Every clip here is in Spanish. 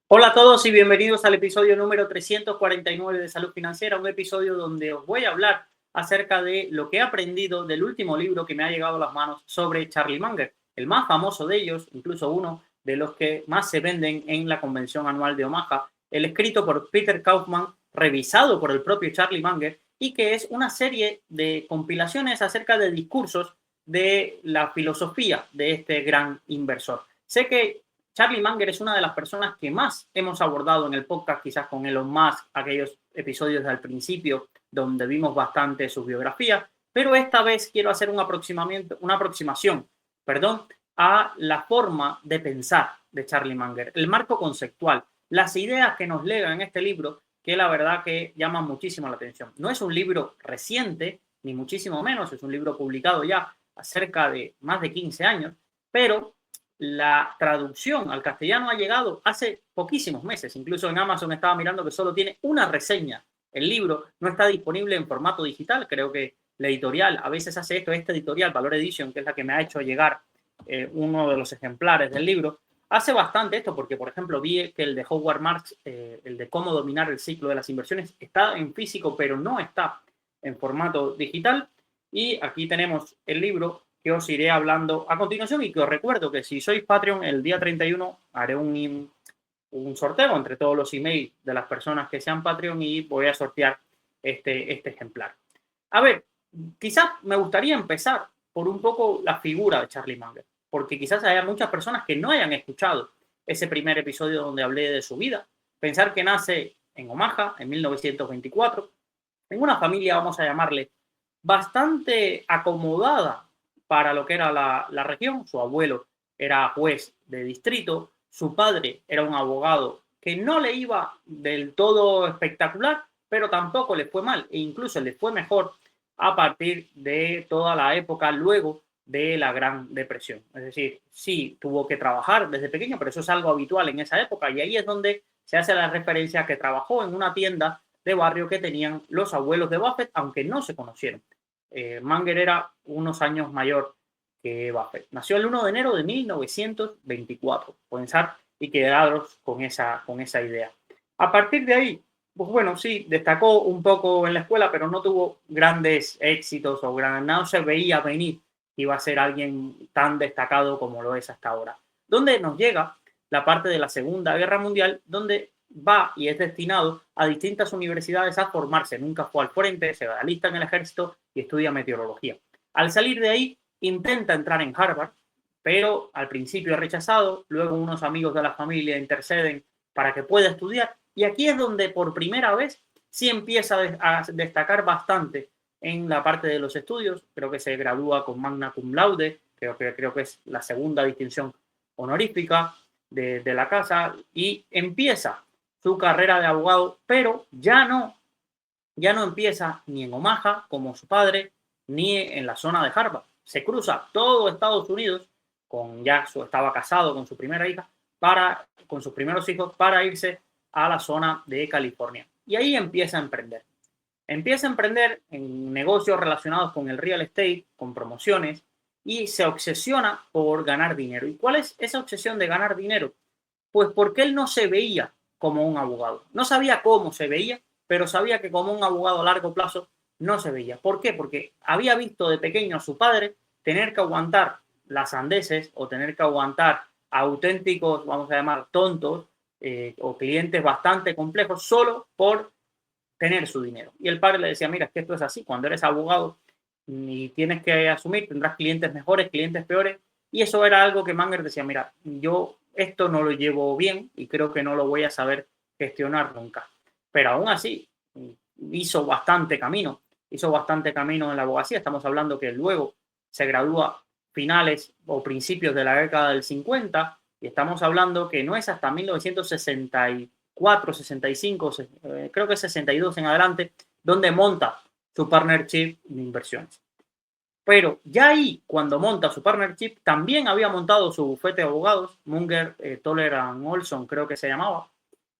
Hola a todos y bienvenidos al episodio número 349 de Salud Financiera, un episodio donde os voy a hablar acerca de lo que he aprendido del último libro que me ha llegado a las manos sobre Charlie Munger, el más famoso de ellos, incluso uno de los que más se venden en la convención anual de Omaha, el escrito por Peter Kaufman, revisado por el propio Charlie Munger y que es una serie de compilaciones acerca de discursos de la filosofía de este gran inversor. Sé que Charlie Munger es una de las personas que más hemos abordado en el podcast, quizás con Elon Musk, aquellos episodios del principio donde vimos bastante su biografía, pero esta vez quiero hacer una aproximación, a la forma de pensar de Charlie Munger, el marco conceptual, las ideas que nos lega en este libro, que la verdad que llaman muchísimo la atención. No es un libro reciente, ni muchísimo menos, es un libro publicado ya cerca de más de 15 años, pero la traducción al castellano ha llegado hace poquísimos meses. Incluso en Amazon estaba mirando que solo tiene una reseña. El libro no está disponible en formato digital. Creo que la editorial a veces hace esto. Esta editorial, Valor Edition, que es la que me ha hecho llegar uno de los ejemplares del libro, hace bastante esto porque, por ejemplo, vi que el de Howard Marks, el de cómo dominar el ciclo de las inversiones, está en físico, pero no está en formato digital. Y aquí tenemos el libro que os iré hablando a continuación y que os recuerdo que si sois Patreon, el día 31 haré un sorteo entre todos los emails de las personas que sean Patreon y voy a sortear este ejemplar. A ver, quizás me gustaría empezar por un poco la figura de Charlie Munger, porque quizás haya muchas personas que no hayan escuchado ese primer episodio donde hablé de su vida. Pensar que nace en Omaha en 1924, en una familia, vamos a llamarle, bastante acomodada para lo que era la región. Su abuelo era juez de distrito, su padre era un abogado que no le iba del todo espectacular, pero tampoco le fue mal e incluso le fue mejor a partir de toda la época luego de la Gran Depresión. Es decir, sí tuvo que trabajar desde pequeño, pero eso es algo habitual en esa época y ahí es donde se hace la referencia que trabajó en una tienda de barrio que tenían los abuelos de Buffett, aunque no se conocieron. Munger era unos años mayor que Buffett. Nació el 1 de enero de 1924. Pensar y quedaros con esa idea. A partir de ahí, pues bueno, sí, destacó un poco en la escuela, pero no tuvo grandes éxitos o no se veía venir que iba a ser alguien tan destacado como lo es hasta ahora. Donde nos llega la parte de la Segunda Guerra Mundial, donde va y es destinado a distintas universidades a formarse. Nunca fue al frente, se alista en el ejército y estudia meteorología. Al salir de ahí, intenta entrar en Harvard, pero al principio es rechazado, luego unos amigos de la familia interceden para que pueda estudiar y aquí es donde por primera vez sí empieza a destacar bastante en la parte de los estudios. Creo que se gradúa con magna cum laude, creo que es la segunda distinción honorífica de la casa y empieza su carrera de abogado, pero ya no empieza ni en Omaha como su padre, ni en la zona de Harvard. Se cruza todo Estados Unidos, estaba casado con su primera hija, con sus primeros hijos, para irse a la zona de California. Y ahí empieza a emprender. Empieza a emprender en negocios relacionados con el real estate, con promociones, y se obsesiona por ganar dinero. ¿Y cuál es esa obsesión de ganar dinero? Pues porque él no se veía como un abogado. No sabía cómo se veía, pero sabía que como un abogado a largo plazo no se veía. ¿Por qué? Porque había visto de pequeño a su padre tener que aguantar las sandeces o tener que aguantar auténticos, vamos a llamar, tontos o clientes bastante complejos solo por tener su dinero. Y el padre le decía, mira, es que esto es así, cuando eres abogado y tienes que asumir, tendrás clientes mejores, clientes peores, y eso era algo que Manger decía, mira, yo esto no lo llevo bien y creo que no lo voy a saber gestionar nunca. Pero aún así, hizo bastante camino en la abogacía. Estamos hablando que luego se gradúa finales o principios de la década del 50 y estamos hablando que no es hasta 1964, 65, creo que 62 en adelante, donde monta su partnership de inversiones. Pero ya ahí, cuando monta su partnership, también había montado su bufete de abogados, Munger, Toller Olson, creo que se llamaba,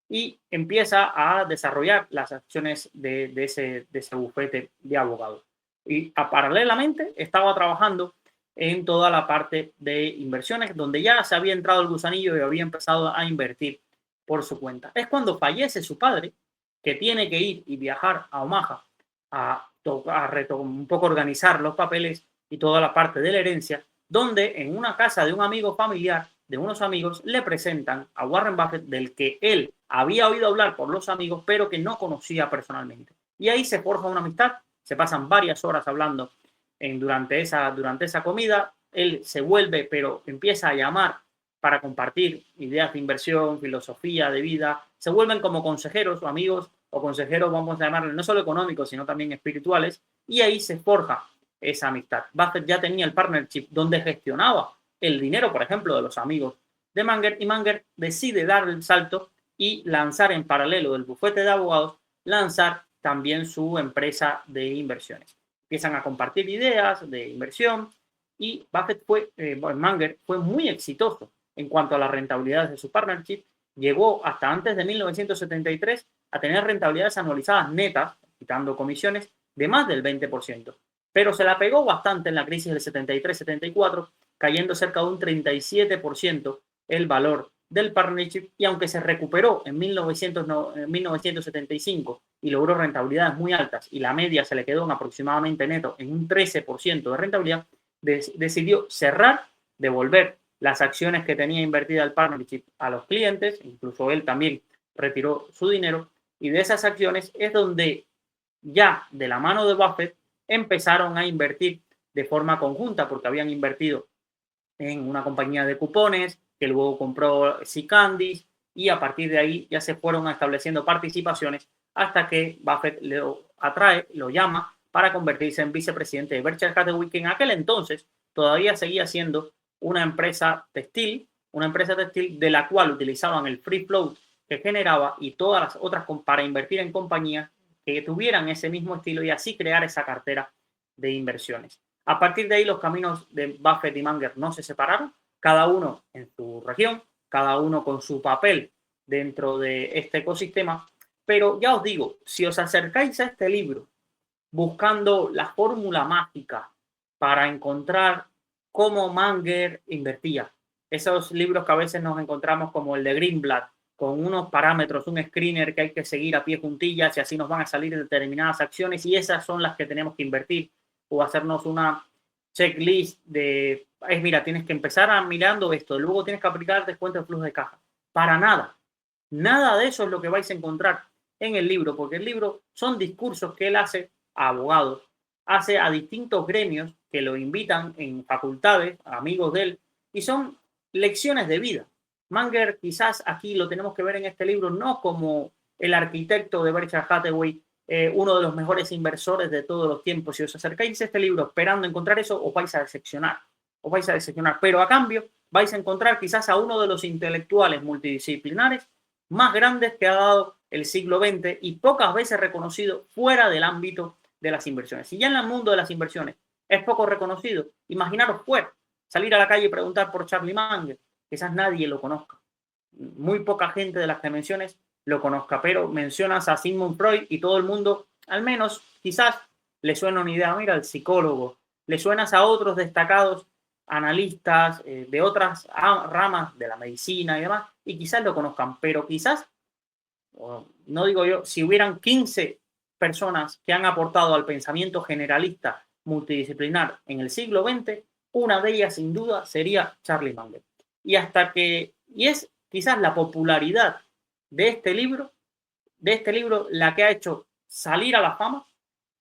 y empieza a desarrollar las acciones de ese bufete de abogados. Y paralelamente estaba trabajando en toda la parte de inversiones, donde ya se había entrado el gusanillo y había empezado a invertir por su cuenta. Es cuando fallece su padre, que tiene que ir y viajar a Omaha un poco organizar los papeles y toda la parte de la herencia, donde en una casa de un amigo familiar, de unos amigos, le presentan a Warren Buffett, del que él había oído hablar por los amigos, pero que no conocía personalmente. Y ahí se forja una amistad, se pasan varias horas hablando durante esa comida, él se vuelve, pero empieza a llamar para compartir ideas de inversión, filosofía de vida, se vuelven como consejeros o amigos o consejeros, vamos a llamarle, no solo económicos, sino también espirituales, y ahí se forja esa amistad. Buffett ya tenía el partnership donde gestionaba el dinero, por ejemplo, de los amigos de Munger, y Munger decide dar el salto y lanzar en paralelo del bufete de abogados, lanzar también su empresa de inversiones. Empiezan a compartir ideas de inversión y Munger fue muy exitoso en cuanto a las rentabilidades de su partnership. Llegó hasta antes de 1973 a tener rentabilidades anualizadas netas, quitando comisiones, de más del 20%. Pero se la pegó bastante en la crisis del 73-74, cayendo cerca de un 37% el valor del partnership, y aunque se recuperó en 1975 y logró rentabilidades muy altas y la media se le quedó en aproximadamente neto en un 13% de rentabilidad, decidió cerrar, devolver las acciones que tenía invertida el partnership a los clientes, incluso él también retiró su dinero, y de esas acciones es donde ya de la mano de Buffett empezaron a invertir de forma conjunta, porque habían invertido en una compañía de cupones, que luego compró Candies, y a partir de ahí ya se fueron estableciendo participaciones hasta que Buffett lo atrae, lo llama para convertirse en vicepresidente de Berkshire Hathaway, que en aquel entonces todavía seguía siendo una empresa textil de la cual utilizaban el free float que generaba y todas las otras para invertir en compañías que tuvieran ese mismo estilo y así crear esa cartera de inversiones. A partir de ahí los caminos de Buffett y Munger no se separaron, cada uno en su región, cada uno con su papel dentro de este ecosistema, pero ya os digo, si os acercáis a este libro buscando la fórmula mágica para encontrar cómo Munger invertía, esos libros que a veces nos encontramos como el de Greenblatt, con unos parámetros, un screener que hay que seguir a pie juntillas y así nos van a salir determinadas acciones y esas son las que tenemos que invertir, o hacernos una checklist de, mira, tienes que empezar a mirando esto, luego tienes que aplicar descuento de flujo de caja. Para nada. Nada de eso es lo que vais a encontrar en el libro, porque el libro son discursos que él hace a abogados, hace a distintos gremios que lo invitan en facultades, amigos de él, y son lecciones de vida. Munger quizás aquí lo tenemos que ver en este libro no como el arquitecto de Berkshire Hathaway, uno de los mejores inversores de todos los tiempos. Si os acercáis a este libro esperando encontrar eso, os vais a decepcionar. Pero a cambio vais a encontrar quizás a uno de los intelectuales multidisciplinares más grandes que ha dado el siglo XX y pocas veces reconocido fuera del ámbito de las inversiones. Si ya en el mundo de las inversiones es poco reconocido, imaginaros fuera, salir a la calle y preguntar por Charlie Munger, quizás nadie lo conozca. Muy poca gente de las que menciones lo conozca, pero mencionas a Sigmund Freud y todo el mundo, al menos, quizás le suena una idea, mira, el psicólogo, le suenas a otros destacados analistas de otras ramas de la medicina y demás, y quizás lo conozcan, pero quizás, no digo yo, si hubieran 15 personas que han aportado al pensamiento generalista multidisciplinar en el siglo XX, una de ellas sin duda sería Charlie Munger. Y es quizás la popularidad de este libro la que ha hecho salir a la fama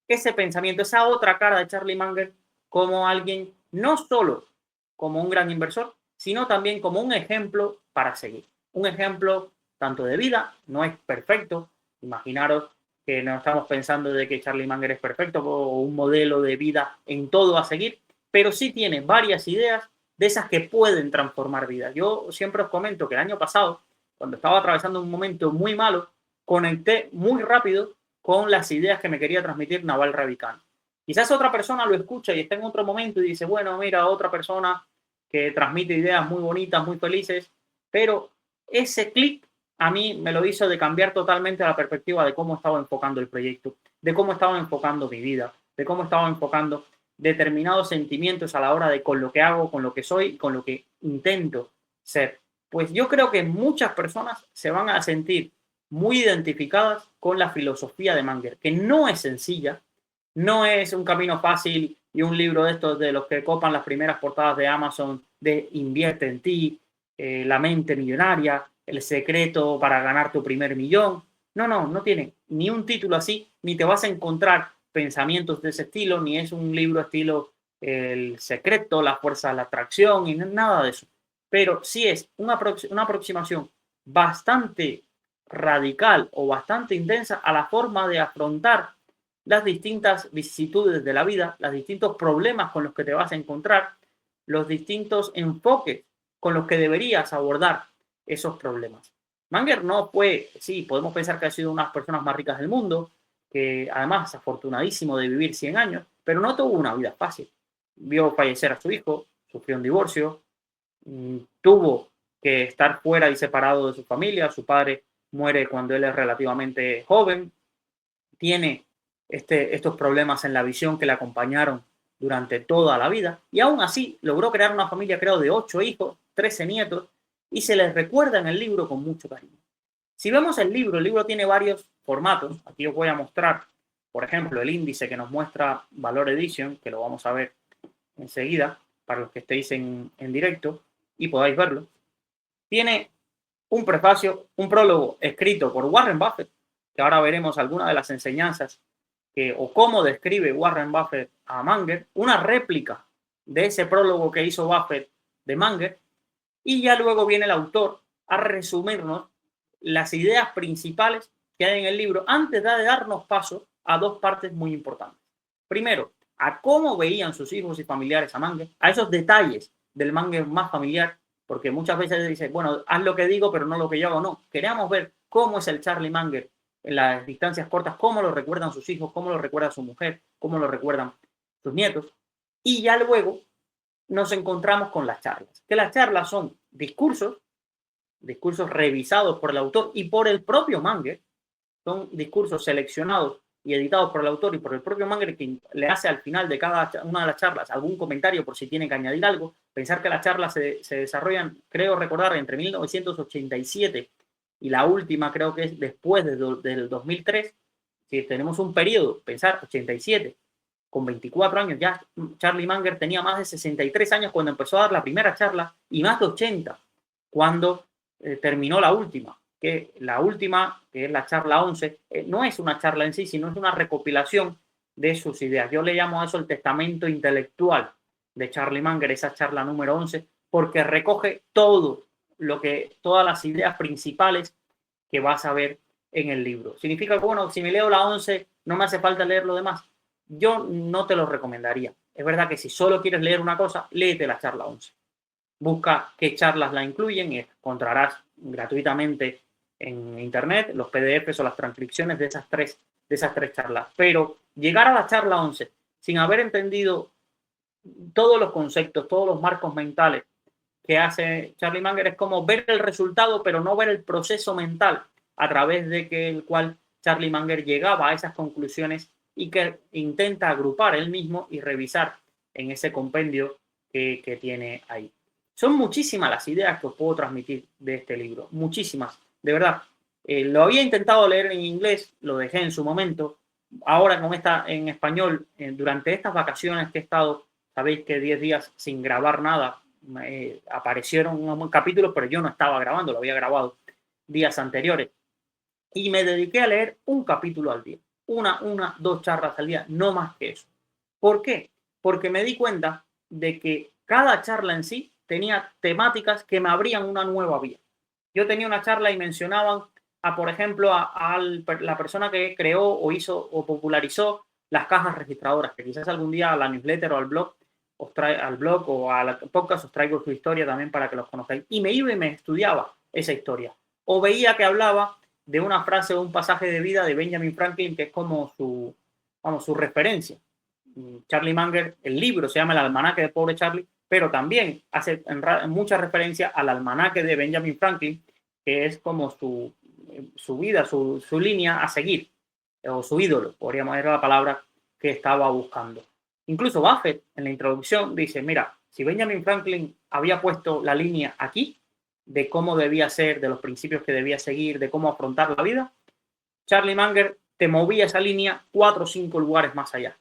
ese pensamiento, esa otra cara de Charlie Munger como alguien, no solo como un gran inversor, sino también como un ejemplo para seguir. Un ejemplo tanto de vida, no es perfecto, imaginaros que no estamos pensando de que Charlie Munger es perfecto o un modelo de vida en todo a seguir, pero sí tiene varias ideas de esas que pueden transformar vidas. Yo siempre os comento que el año pasado, cuando estaba atravesando un momento muy malo, conecté muy rápido con las ideas que me quería transmitir Naval Ravikant. Quizás otra persona lo escucha y está en otro momento y dice, bueno, mira, otra persona que transmite ideas muy bonitas, muy felices, pero ese clic a mí me lo hizo de cambiar totalmente la perspectiva de cómo estaba enfocando el proyecto, de cómo estaba enfocando mi vida, de cómo estaba enfocando determinados sentimientos a la hora de con lo que hago, con lo que soy y con lo que intento ser. pues yo creo que muchas personas se van a sentir muy identificadas con la filosofía de Munger, que no es sencilla, no es un camino fácil y un libro de estos de los que copan las primeras portadas de Amazon de Invierte en ti, La mente millonaria, El secreto para ganar tu primer millón. No, no, no tiene ni un título así, ni te vas a encontrar pensamientos de ese estilo, ni es un libro estilo El secreto, la fuerza de la atracción, y nada de eso. Pero sí es una aproximación bastante radical o bastante intensa a la forma de afrontar las distintas vicisitudes de la vida, los distintos problemas con los que te vas a encontrar, los distintos enfoques con los que deberías abordar esos problemas. Munger no fue, sí, podemos pensar que ha sido una de las personas más ricas del mundo, que además es afortunadísimo de vivir 100 años, pero no tuvo una vida fácil. Vio fallecer a su hijo, sufrió un divorcio, tuvo que estar fuera y separado de su familia, su padre muere cuando él es relativamente joven, tiene estos problemas en la visión que le acompañaron durante toda la vida y aún así logró crear una familia, creo, de 8 hijos, 13 nietos y se les recuerda en el libro con mucho cariño. Si vemos el libro tiene varios formatos. Aquí os voy a mostrar, por ejemplo, el índice que nos muestra Valor Edition, que lo vamos a ver enseguida para los que estéis en directo y podáis verlo. Tiene un prefacio, un prólogo escrito por Warren Buffett, que ahora veremos algunas de las enseñanzas o cómo describe Warren Buffett a Munger, una réplica de ese prólogo que hizo Buffett de Munger, y ya luego viene el autor a resumirnos las ideas principales que hay en el libro antes de darnos paso a dos partes muy importantes. Primero, a cómo veían sus hijos y familiares a Munger, a esos detalles del Munger más familiar, porque muchas veces dice, bueno, haz lo que digo, pero no lo que yo hago. No, queríamos ver cómo es el Charlie Munger en las distancias cortas, cómo lo recuerdan sus hijos, cómo lo recuerda su mujer, cómo lo recuerdan sus nietos. Y ya luego nos encontramos con las charlas, que las charlas son discursos revisados por el autor y por el propio Munger, son discursos seleccionados y editados por el autor y por el propio Munger, que le hace al final de cada una de las charlas algún comentario por si tiene que añadir algo. Pensar que las charlas se desarrollan, creo recordar, entre 1987 y la última creo que es después del 2003. Si tenemos un periodo, pensar 87, con 24 años, ya Charlie Munger tenía más de 63 años cuando empezó a dar la primera charla y más de 80 cuando terminó la última. Que la última, que es la charla 11, no es una charla en sí, sino es una recopilación de sus ideas. Yo le llamo a eso el testamento intelectual de Charlie Munger, esa charla número 11, porque recoge todas las ideas principales que vas a ver en el libro. Significa que, bueno, si me leo la 11, no me hace falta leer lo demás. Yo no te lo recomendaría. Es verdad que si solo quieres leer una cosa, léete la charla 11. Busca qué charlas la incluyen y encontrarás gratuitamente en internet los PDFs o las transcripciones de esas tres charlas. Pero llegar a la charla 11 sin haber entendido todos los conceptos, todos los marcos mentales que hace Charlie Munger es como ver el resultado, pero no ver el proceso mental a través de el cual Charlie Munger llegaba a esas conclusiones y que intenta agrupar él mismo y revisar en ese compendio que tiene ahí. Son muchísimas las ideas que os puedo transmitir de este libro, muchísimas, de verdad. Lo había intentado leer en inglés, lo dejé en su momento. Ahora con en español, durante estas vacaciones que he estado, sabéis que 10 días sin grabar nada, aparecieron unos capítulos, pero yo no estaba grabando, lo había grabado días anteriores. Y me dediqué a leer un capítulo al día, dos charlas al día, no más que eso. ¿Por qué? Porque me di cuenta de que cada charla en sí tenía temáticas que me abrían una nueva vía. Yo tenía una charla y mencionaban por ejemplo, a la persona que creó o hizo o popularizó las cajas registradoras, que quizás algún día a la newsletter o al blog o al podcast os traigo su historia también para que los conozcáis. Y me iba y me estudiaba esa historia. O veía que hablaba de una frase o un pasaje de vida de Benjamin Franklin, que es como su referencia. Charlie Munger, el libro se llama El almanaque de pobre Charlie, pero también hace mucha referencia al almanaque de Benjamin Franklin, que es como su vida, su línea a seguir, o su ídolo, podríamos decir la palabra que estaba buscando. Incluso Buffett, en la introducción, dice, mira, si Benjamin Franklin había puesto la línea aquí, de cómo debía ser, de los principios que debía seguir, de cómo afrontar la vida, Charlie Munger te movía esa línea 4 o 5 lugares más allá.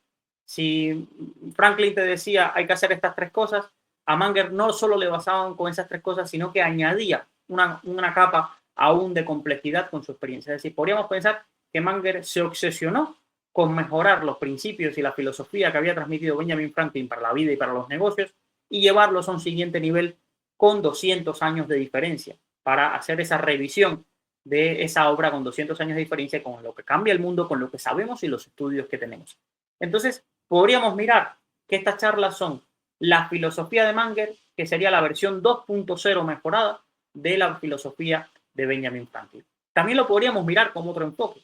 Si Franklin te decía hay que hacer estas 3 cosas, a Munger no solo le basaban con esas 3 cosas, sino que añadía una capa aún de complejidad con su experiencia. Es decir, podríamos pensar que Munger se obsesionó con mejorar los principios y la filosofía que había transmitido Benjamin Franklin para la vida y para los negocios y llevarlos a un siguiente nivel con 200 años de diferencia para hacer esa revisión de esa obra con 200 años de diferencia con lo que cambia el mundo, con lo que sabemos y los estudios que tenemos. Entonces, podríamos mirar que estas charlas son la filosofía de Munger, que sería la versión 2.0 mejorada de la filosofía de Benjamin Franklin. También lo podríamos mirar como otro enfoque.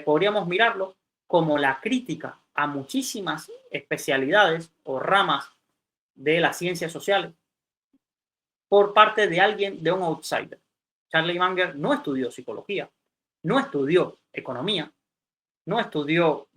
Podríamos mirarlo como la crítica a muchísimas especialidades o ramas de las ciencias sociales por parte de alguien, de un outsider. Charlie Munger no estudió psicología, no estudió economía, no estudió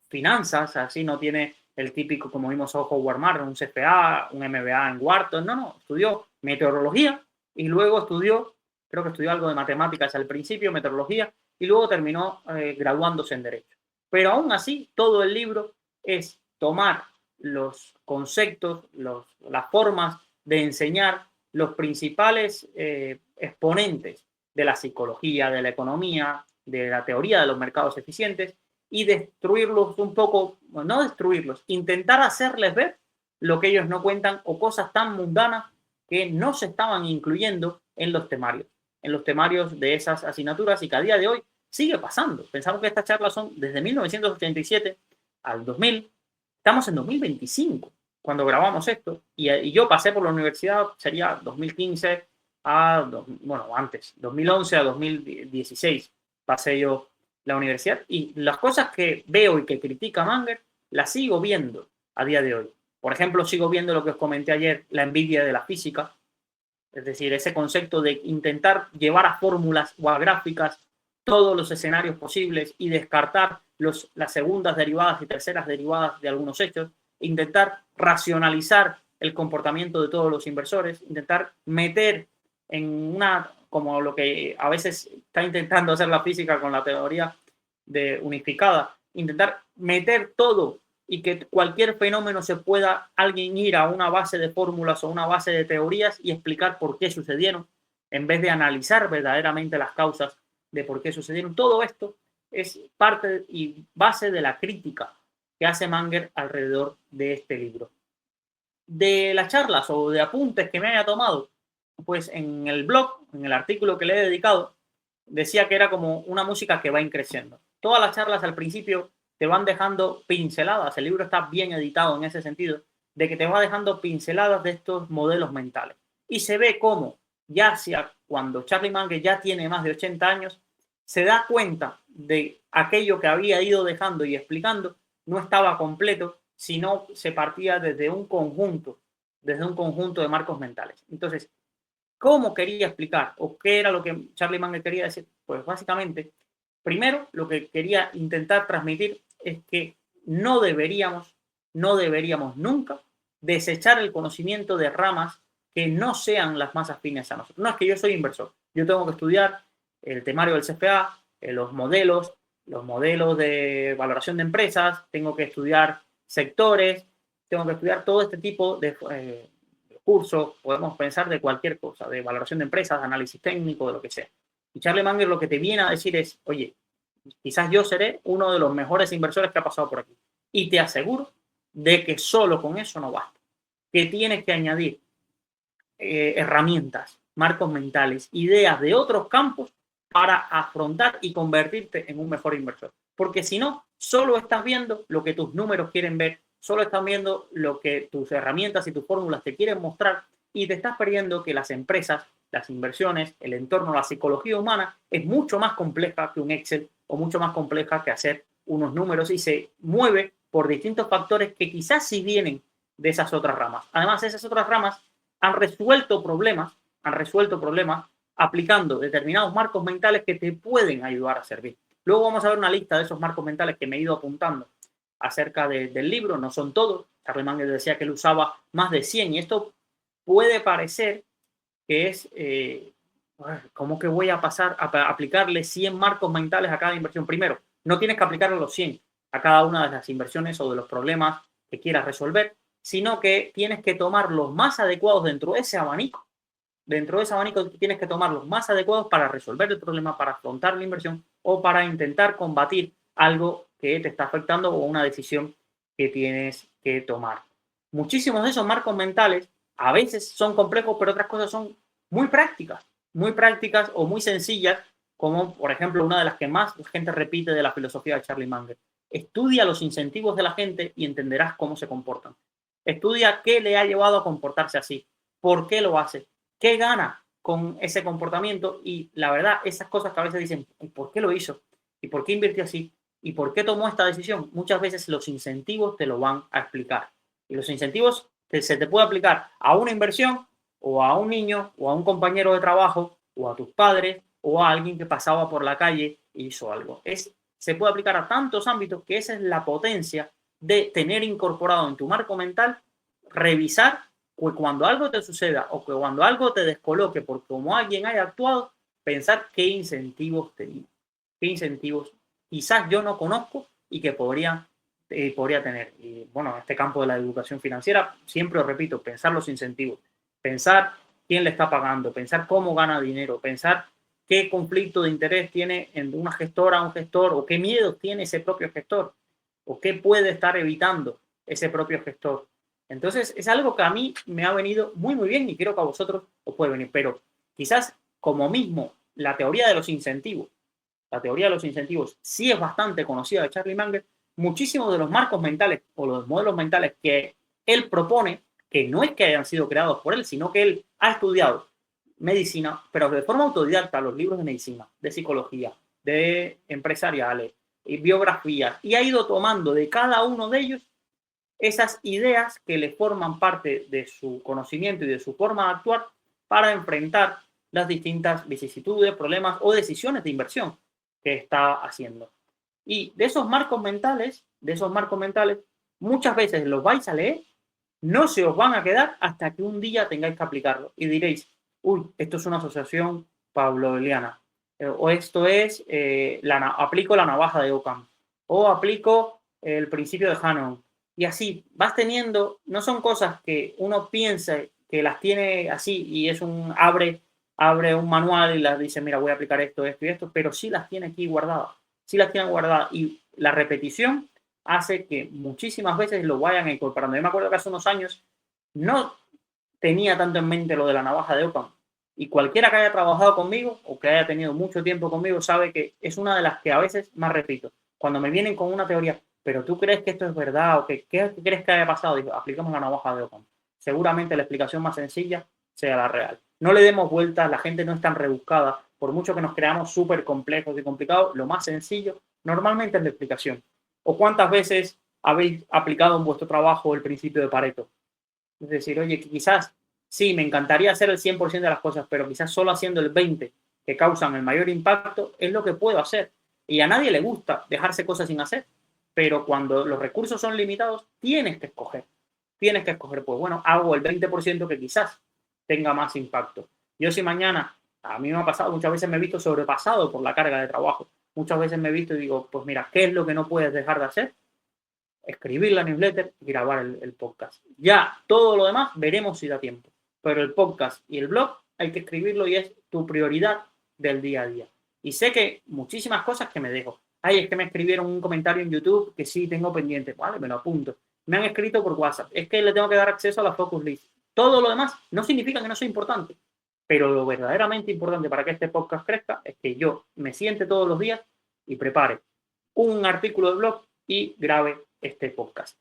finanzas, así no tiene el típico, como vimos a Howard Martin, un CFA, un MBA en Wharton, no, estudió meteorología y luego estudió, creo que estudió algo de matemáticas al principio, meteorología, y luego terminó graduándose en Derecho. Pero aún así, todo el libro es tomar los conceptos, las formas de enseñar los principales exponentes de la psicología, de la economía, de la teoría de los mercados eficientes y destruirlos un poco, no destruirlos, intentar hacerles ver lo que ellos no cuentan o cosas tan mundanas que no se estaban incluyendo en los temarios de esas asignaturas y que a día de hoy sigue pasando. Pensamos que estas charlas son desde 1987 al 2000, estamos en 2025 cuando grabamos esto, y yo pasé por la universidad, sería 2015 antes, 2011 a 2016 pasé yo la universidad, y las cosas que veo y que critica Munger, las sigo viendo a día de hoy. Por ejemplo, sigo viendo lo que os comenté ayer, la envidia de la física, es decir, ese concepto de intentar llevar a fórmulas o a gráficas todos los escenarios posibles y descartar las segundas derivadas y terceras derivadas de algunos hechos, intentar racionalizar el comportamiento de todos los inversores, intentar meter en como lo que a veces está intentando hacer la física con la teoría de unificada, intentar meter todo y que cualquier fenómeno se pueda alguien ir a una base de fórmulas o una base de teorías y explicar por qué sucedieron, en vez de analizar verdaderamente las causas de por qué sucedieron. Todo esto es parte y base de la crítica que hace Munger alrededor de este libro. De las charlas o de apuntes que me haya tomado, pues en el blog, en el artículo que le he dedicado, decía que era como una música que va increciendo. Todas las charlas al principio te van dejando pinceladas, el libro está bien editado en ese sentido, de que te va dejando pinceladas de estos modelos mentales. Y se ve cómo, ya sea cuando Charlie Munger ya tiene más de 80 años, se da cuenta de aquello que había ido dejando y explicando no estaba completo, sino se partía desde un conjunto de marcos mentales. Entonces, ¿cómo quería explicar o qué era lo que Charlie Munger quería decir? Pues básicamente, primero lo que quería intentar transmitir es que no deberíamos nunca desechar el conocimiento de ramas que no sean las más afines a nosotros. No es que yo soy inversor, yo tengo que estudiar el temario del CFA, los modelos de valoración de empresas, tengo que estudiar sectores, tengo que estudiar todo este tipo de cursos, podemos pensar de cualquier cosa, de valoración de empresas, de análisis técnico, de lo que sea. Y Charlie Munger lo que te viene a decir es, oye, quizás yo seré uno de los mejores inversores que ha pasado por aquí. Y te aseguro de que solo con eso no basta. Que tienes que añadir herramientas, marcos mentales, ideas de otros campos para afrontar y convertirte en un mejor inversor. Porque si no, solo estás viendo lo que tus números quieren ver, solo estás viendo lo que tus herramientas y tus fórmulas te quieren mostrar y te estás perdiendo que las empresas, las inversiones, el entorno, la psicología humana es mucho más compleja que un Excel o mucho más compleja que hacer unos números y se mueve por distintos factores que quizás sí vienen de esas otras ramas. Además, esas otras ramas han resuelto problemas aplicando determinados marcos mentales que te pueden ayudar a servir. Luego vamos a ver una lista de esos marcos mentales que me he ido apuntando acerca del libro, no son todos. Charlie Munger decía que él usaba más de 100 y esto puede parecer que es ¿cómo que voy a pasar a aplicarle 100 marcos mentales a cada inversión? Primero, no tienes que aplicarle los 100 a cada una de las inversiones o de los problemas que quieras resolver, sino que tienes que tomar los más adecuados dentro de ese abanico. Dentro de ese abanico tienes que tomar los más adecuados para resolver el problema, para afrontar la inversión o para intentar combatir algo que te está afectando o una decisión que tienes que tomar. Muchísimos de esos marcos mentales a veces son complejos, pero otras cosas son muy prácticas o muy sencillas, como por ejemplo una de las que más la gente repite de la filosofía de Charlie Munger. Estudia los incentivos de la gente y entenderás cómo se comportan. Estudia qué le ha llevado a comportarse así, por qué lo hace, qué gana con ese comportamiento y la verdad, esas cosas que a veces dicen, ¿por qué lo hizo? ¿Y por qué invirtió así? ¿Y por qué tomó esta decisión? Muchas veces los incentivos te lo van a explicar. Y los incentivos se te puede aplicar a una inversión o a un niño o a un compañero de trabajo o a tus padres o a alguien que pasaba por la calle e hizo algo. Se puede aplicar a tantos ámbitos que esa es la potencia de tener incorporado en tu marco mental, revisar que cuando algo te suceda o que cuando algo te descoloque por cómo alguien haya actuado, pensar qué incentivos tenía, qué incentivos quizás yo no conozco y que podría tener. Y bueno, en este campo de la educación financiera, siempre os repito, pensar los incentivos, pensar quién le está pagando, pensar cómo gana dinero, pensar qué conflicto de interés tiene en una gestora, un gestor, o qué miedos tiene ese propio gestor, o qué puede estar evitando ese propio gestor. Entonces, es algo que a mí me ha venido muy, muy bien y creo que a vosotros os puede venir. Pero quizás, como mismo, la teoría de los incentivos sí es bastante conocida de Charlie Munger, muchísimos de los marcos mentales o los modelos mentales que él propone, que no es que hayan sido creados por él, sino que él ha estudiado medicina, pero de forma autodidacta, los libros de medicina, de psicología, de empresariales, y biografías, y ha ido tomando de cada uno de ellos esas ideas que le forman parte de su conocimiento y de su forma de actuar para enfrentar las distintas vicisitudes, problemas o decisiones de inversión que está haciendo. Y de esos marcos mentales, muchas veces los vais a leer, no se os van a quedar hasta que un día tengáis que aplicarlo y diréis, uy, esto es una asociación pavloviana, o esto es, aplico la navaja de Ockham, o aplico el principio de Hannon, y así vas teniendo, no son cosas que uno piense que las tiene así y es abre un manual y las dice, mira, voy a aplicar esto, esto y esto, pero sí las tiene aquí guardadas, sí las tiene guardadas y la repetición hace que muchísimas veces lo vayan incorporando. Yo me acuerdo que hace unos años no tenía tanto en mente lo de la navaja de Ockham y cualquiera que haya trabajado conmigo o que haya tenido mucho tiempo conmigo sabe que es una de las que a veces más repito. Cuando me vienen con una teoría, pero tú crees que esto es verdad o que qué crees que haya pasado, digo, aplicamos la navaja de Ockham. Seguramente la explicación más sencilla sea la real. No le demos vueltas, la gente no es tan rebuscada, por mucho que nos creamos súper complejos y complicados, lo más sencillo normalmente es la explicación. ¿O cuántas veces habéis aplicado en vuestro trabajo el principio de Pareto? Es decir, oye, quizás sí, me encantaría hacer el 100% de las cosas, pero quizás solo haciendo el 20% que causan el mayor impacto es lo que puedo hacer. Y a nadie le gusta dejarse cosas sin hacer, pero cuando los recursos son limitados, tienes que escoger. Tienes que escoger, pues bueno, hago el 20% que quizás tenga más impacto. Yo si mañana, a mí me ha pasado, muchas veces me he visto sobrepasado por la carga de trabajo. Muchas veces me he visto y digo, pues mira, ¿qué es lo que no puedes dejar de hacer? Escribir la newsletter y grabar el podcast. Ya todo lo demás veremos si da tiempo. Pero el podcast y el blog hay que escribirlo y es tu prioridad del día a día. Y sé que muchísimas cosas que me dejo. Ay, es que me escribieron un comentario en YouTube que sí tengo pendiente. Vale, me lo apunto. Me han escrito por WhatsApp. Es que le tengo que dar acceso a la focus list. Todo lo demás no significa que no sea importante. Pero lo verdaderamente importante para que este podcast crezca es que yo me siente todos los días y prepare un artículo de blog y grabe este podcast.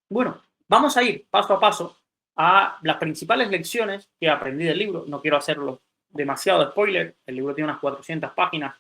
Bueno, vamos a ir paso a paso a las principales lecciones que aprendí del libro. No quiero hacerlo demasiado spoiler. El libro tiene unas 400 páginas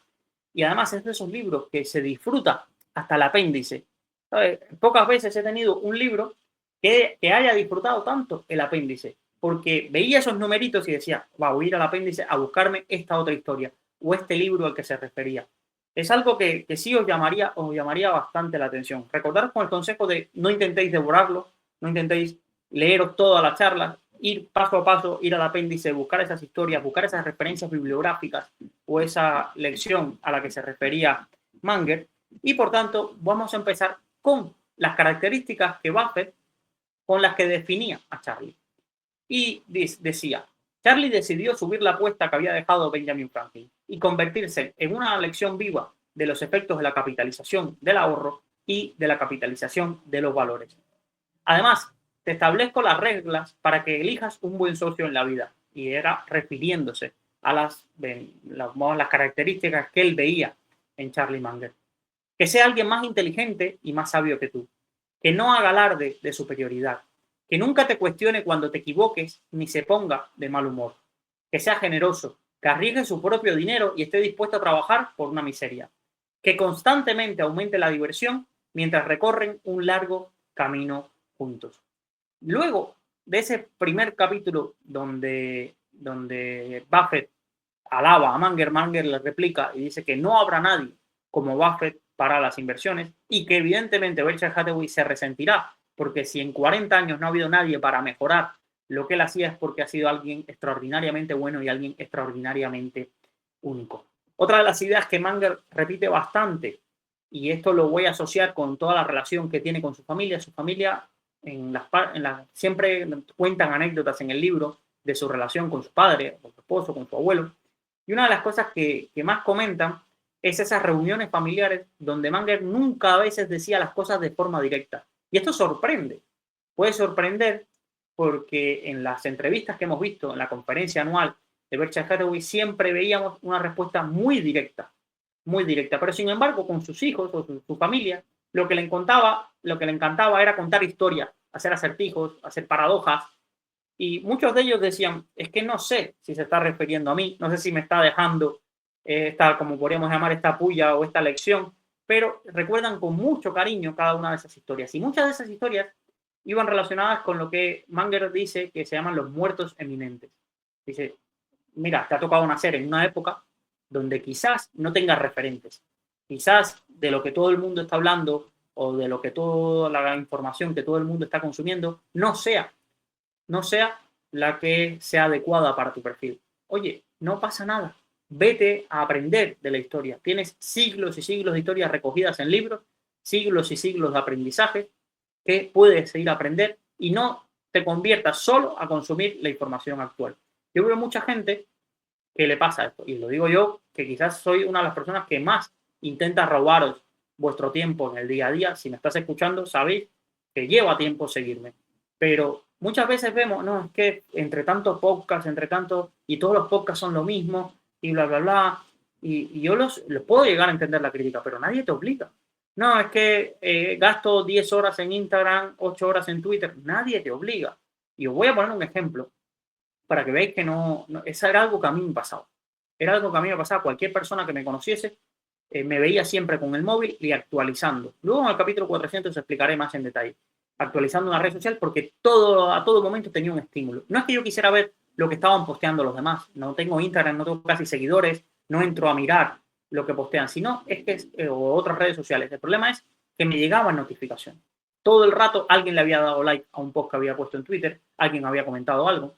y además es de esos libros que se disfruta hasta el apéndice. ¿Sabes? Pocas veces he tenido un libro que haya disfrutado tanto el apéndice, porque veía esos numeritos y decía, va, voy a ir al apéndice a buscarme esta otra historia o este libro al que se refería. Es algo que sí os llamaría bastante la atención. Recordaros con el consejo de no intentéis devorarlo, no intentéis leeros todas las charlas, ir paso a paso, ir al apéndice, buscar esas historias, buscar esas referencias bibliográficas o esa lección a la que se refería Munger. Y por tanto, vamos a empezar con las características que Buffett con las que definía a Charlie. Y decía, Charlie decidió subir la apuesta que había dejado Benjamin Franklin y convertirse en una lección viva de los efectos de la capitalización del ahorro y de la capitalización de los valores. Además, te establezco las reglas para que elijas un buen socio en la vida. Y era refiriéndose a las características que él veía en Charlie Munger. Que sea alguien más inteligente y más sabio que tú. Que no haga alarde de superioridad. Que nunca te cuestione cuando te equivoques ni se ponga de mal humor. Que sea generoso. Que arriesgue su propio dinero y esté dispuesto a trabajar por una miseria. Que constantemente aumente la diversión mientras recorren un largo camino juntos. Luego de ese primer capítulo donde Buffett alaba a Munger, Munger le replica y dice que no habrá nadie como Buffett para las inversiones y que evidentemente Berkshire Hathaway se resentirá porque si en 40 años no ha habido nadie para mejorar lo que él hacía es porque ha sido alguien extraordinariamente bueno y alguien extraordinariamente único. Otra de las ideas que Munger repite bastante, y esto lo voy a asociar con toda la relación que tiene con su familia siempre cuentan anécdotas en el libro de su relación con su padre, con su esposo, con su abuelo. Y una de las cosas que más comentan es esas reuniones familiares donde Munger nunca a veces decía las cosas de forma directa. Y esto sorprende. Puede sorprender porque en las entrevistas que hemos visto en la conferencia anual de Berkshire Hathaway siempre veíamos una respuesta muy directa. Pero sin embargo, con sus hijos o su familia, lo que le encantaba era contar historias, hacer acertijos, hacer paradojas. Y muchos de ellos decían, es que no sé si se está refiriendo a mí, no sé si me está dejando como podríamos llamar, esta puya o esta lección, pero recuerdan con mucho cariño cada una de esas historias. Y muchas de esas historias iban relacionadas con lo que Munger dice que se llaman los muertos eminentes. Dice, mira, te ha tocado nacer en una época donde quizás no tengas referentes. Quizás de lo que todo el mundo está hablando o de lo que toda la información que todo el mundo está consumiendo no sea la que sea adecuada para tu perfil. Oye, no pasa nada. Vete a aprender de la historia. Tienes siglos y siglos de historias recogidas en libros, siglos y siglos de aprendizaje que puedes ir a aprender y no te conviertas solo a consumir la información actual. Yo veo mucha gente que le pasa esto, y lo digo yo, que quizás soy una de las personas que más intenta robaros vuestro tiempo en el día a día. Si me estás escuchando, sabéis que lleva tiempo seguirme. Pero muchas veces vemos, no, es que entre tantos podcasts, y todos los podcasts son lo mismo, y bla, bla, bla, y yo los puedo llegar a entender la crítica, pero nadie te obliga. No, es que gasto 10 horas en Instagram, 8 horas en Twitter, nadie te obliga. Y os voy a poner un ejemplo para que veáis que eso era algo que a mí me pasaba. Era algo que a mí me pasaba. Cualquier persona que me conociese me veía siempre con el móvil y actualizando. Luego en el capítulo 400 os explicaré más en detalle. Actualizando una red social porque a todo momento tenía un estímulo. No es que yo quisiera ver lo que estaban posteando los demás. No tengo Instagram, no tengo casi seguidores, no entro a mirar lo que postean, sino es que o otras redes sociales. El problema es que me llegaban notificaciones. Todo el rato alguien le había dado like a un post que había puesto en Twitter, alguien había comentado algo.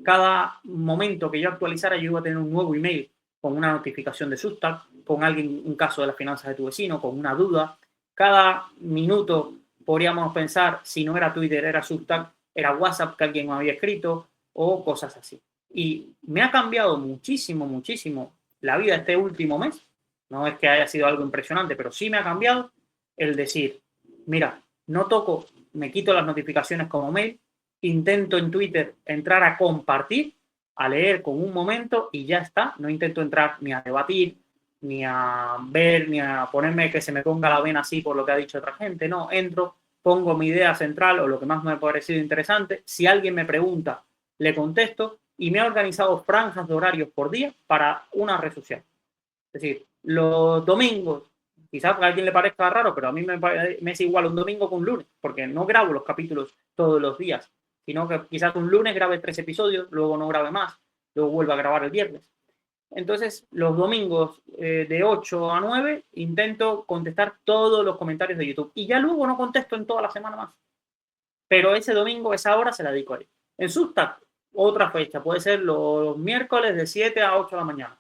Cada momento que yo actualizara, yo iba a tener un nuevo email con una notificación de Substack, con alguien, un caso de las finanzas de tu vecino, con una duda. Cada minuto podríamos pensar, si no era Twitter, era Substack, era WhatsApp que alguien me había escrito o cosas así. Y me ha cambiado muchísimo, muchísimo la vida este último mes. No es que haya sido algo impresionante, pero sí me ha cambiado el decir, mira, no toco, me quito las notificaciones como mail, intento en Twitter entrar a compartir, a leer con un momento y ya está. No intento entrar ni a debatir, ni a ver, ni a ponerme que se me ponga la vena así por lo que ha dicho otra gente. No, entro, pongo mi idea central o lo que más me ha parecido interesante. Si alguien me pregunta, le contesto y me he organizado franjas de horarios por día para una red social. Es decir, los domingos, quizás a alguien le parezca raro, pero a mí me es igual un domingo que un lunes, porque no grabo los capítulos todos los días, sino que quizás un lunes grabe 3 episodios, luego no grabe más, luego vuelvo a grabar el viernes. Entonces, los domingos de 8 a 9 intento contestar todos los comentarios de YouTube y ya luego no contesto en toda la semana más. Pero ese domingo, esa hora se la dedico a él. En Substack, otra fecha, puede ser los miércoles de 7 a 8 de la mañana.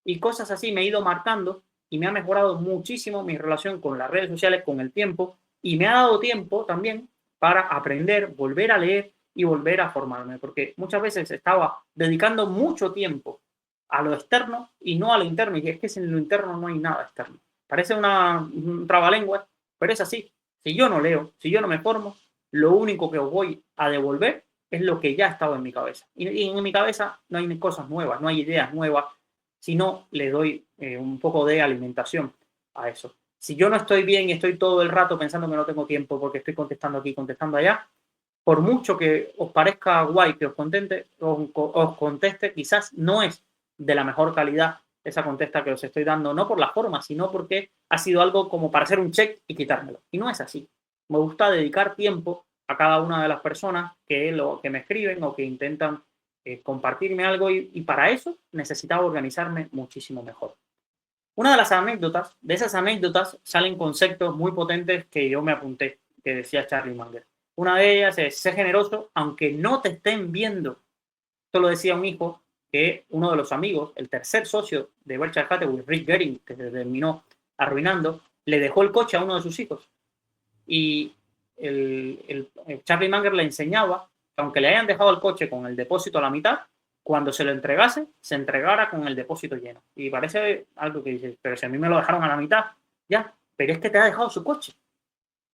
Y cosas así me he ido marcando y me ha mejorado muchísimo mi relación con las redes sociales, con el tiempo, y me ha dado tiempo también para aprender, volver a leer y volver a formarme, porque muchas veces estaba dedicando mucho tiempo a lo externo y no a lo interno, y es que sin lo interno no hay nada externo. Parece un trabalengua, pero es así. Si yo no leo, si yo no me formo, lo único que os voy a devolver es lo que ya estaba en mi cabeza. Y en mi cabeza no hay cosas nuevas, no hay ideas nuevas, si no le doy un poco de alimentación a eso. Si yo no estoy bien y estoy todo el rato pensando que no tengo tiempo porque estoy contestando aquí, contestando allá, por mucho que os parezca guay que os conteste, quizás no es de la mejor calidad esa contesta que os estoy dando, no por la forma, sino porque ha sido algo como para hacer un check y quitármelo. Y no es así. Me gusta dedicar tiempo a cada una de las personas que me escriben o que intentan compartirme algo y para eso necesitaba organizarme muchísimo mejor. Una de esas anécdotas salen conceptos muy potentes que yo me apunté, que decía Charlie Munger. Una de ellas es ser generoso aunque no te estén viendo. Esto lo decía un hijo que uno de los amigos, el tercer socio de Berkshire Hathaway, Rick Gehring, que se terminó arruinando, le dejó el coche a uno de sus hijos. Y el Charlie Munger le enseñaba que aunque le hayan dejado el coche con el depósito a la mitad, cuando se lo entregase, se entregara con el depósito lleno. Y parece algo que dices, pero si a mí me lo dejaron a la mitad, ya, pero es que te ha dejado su coche.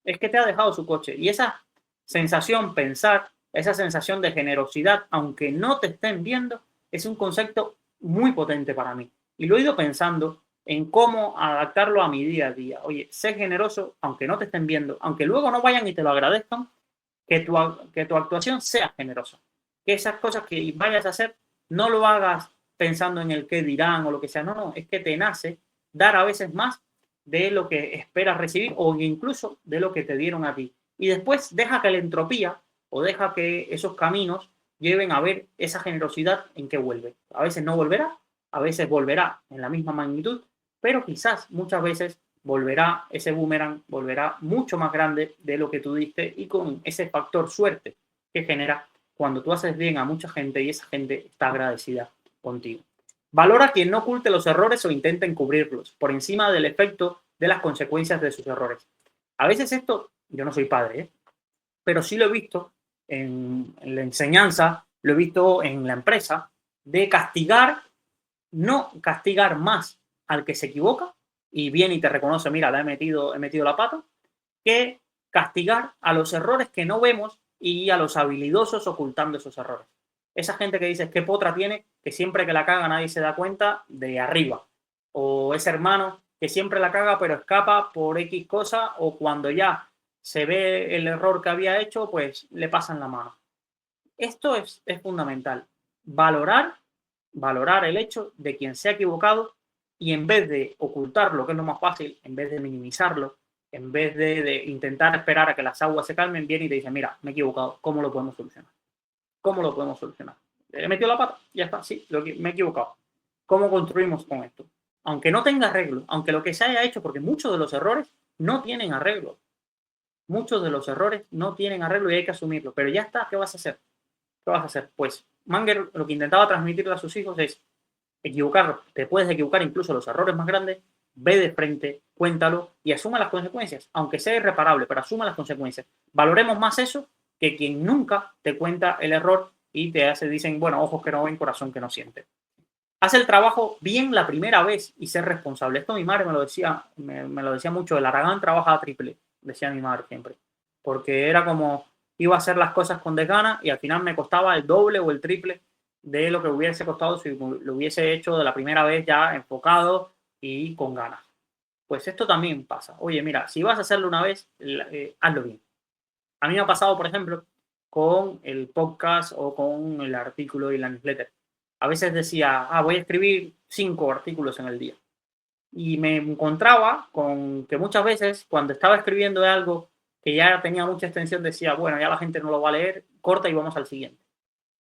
Es que te ha dejado su coche. Y esa sensación, pensar, esa sensación de generosidad, aunque no te estén viendo, es un concepto muy potente para mí. Y lo he ido pensando en cómo adaptarlo a mi día a día. Oye, sé generoso, aunque no te estén viendo, aunque luego no vayan y te lo agradezcan, que tu actuación sea generosa. Que esas cosas que vayas a hacer no lo hagas pensando en el qué dirán o lo que sea. No, no, es que te nace dar a veces más de lo que esperas recibir o incluso de lo que te dieron a ti. Y después deja que la entropía o deja que esos caminos lleven a ver esa generosidad en qué vuelve. A veces no volverá, a veces volverá en la misma magnitud, pero quizás muchas veces volverá ese boomerang, volverá mucho más grande de lo que tú diste y con ese factor suerte que genera cuando tú haces bien a mucha gente y esa gente está agradecida contigo. Valora quien no oculte los errores o intente encubrirlos por encima del efecto de las consecuencias de sus errores. A veces esto, yo no soy padre, pero sí lo he visto en la enseñanza, lo he visto en la empresa, de castigar, no castigar más al que se equivoca y viene y te reconoce, mira, he metido la pata, que castigar a los errores que no vemos y a los habilidosos ocultando esos errores. Esa gente que dices qué potra tiene, que siempre que la caga nadie se da cuenta de arriba. O ese hermano que siempre la caga pero escapa por X cosa o cuando ya se ve el error que había hecho, pues le pasan la mano. Esto es fundamental. Valorar el hecho de quien se ha equivocado y en vez de ocultarlo, que es lo más fácil, en vez de minimizarlo, en vez de intentar esperar a que las aguas se calmen, viene y te dice, mira, me he equivocado, ¿cómo lo podemos solucionar? ¿Cómo lo podemos solucionar? ¿He metido la pata? Ya está, sí, me he equivocado. ¿Cómo construimos con esto? Aunque no tenga arreglo, aunque lo que se haya hecho, porque muchos de los errores no tienen arreglo. Muchos de los errores no tienen arreglo y hay que asumirlo. Pero ya está, ¿qué vas a hacer? ¿Qué vas a hacer? Pues Munger lo que intentaba transmitirle a sus hijos es equivocar, te puedes equivocar incluso los errores más grandes, ve de frente, cuéntalo y asuma las consecuencias, aunque sea irreparable, pero asuma las consecuencias. Valoremos más eso que quien nunca te cuenta el error y dicen, bueno, ojos que no ven, corazón que no siente. Haz el trabajo bien la primera vez y ser responsable. Esto mi madre me lo decía mucho, el Aragán trabaja a triple, decía mi madre siempre, porque era como iba a hacer las cosas con desgana y al final me costaba el doble o el triple de lo que hubiese costado si lo hubiese hecho de la primera vez ya enfocado y con ganas. Pues esto también pasa. Oye, mira, si vas a hacerlo una vez, hazlo bien. A mí me ha pasado, por ejemplo, con el podcast o con el artículo y la newsletter. A veces decía, voy a escribir 5 artículos en el día. Y me encontraba con que muchas veces cuando estaba escribiendo de algo que ya tenía mucha extensión, decía, bueno, ya la gente no lo va a leer, corta y vamos al siguiente.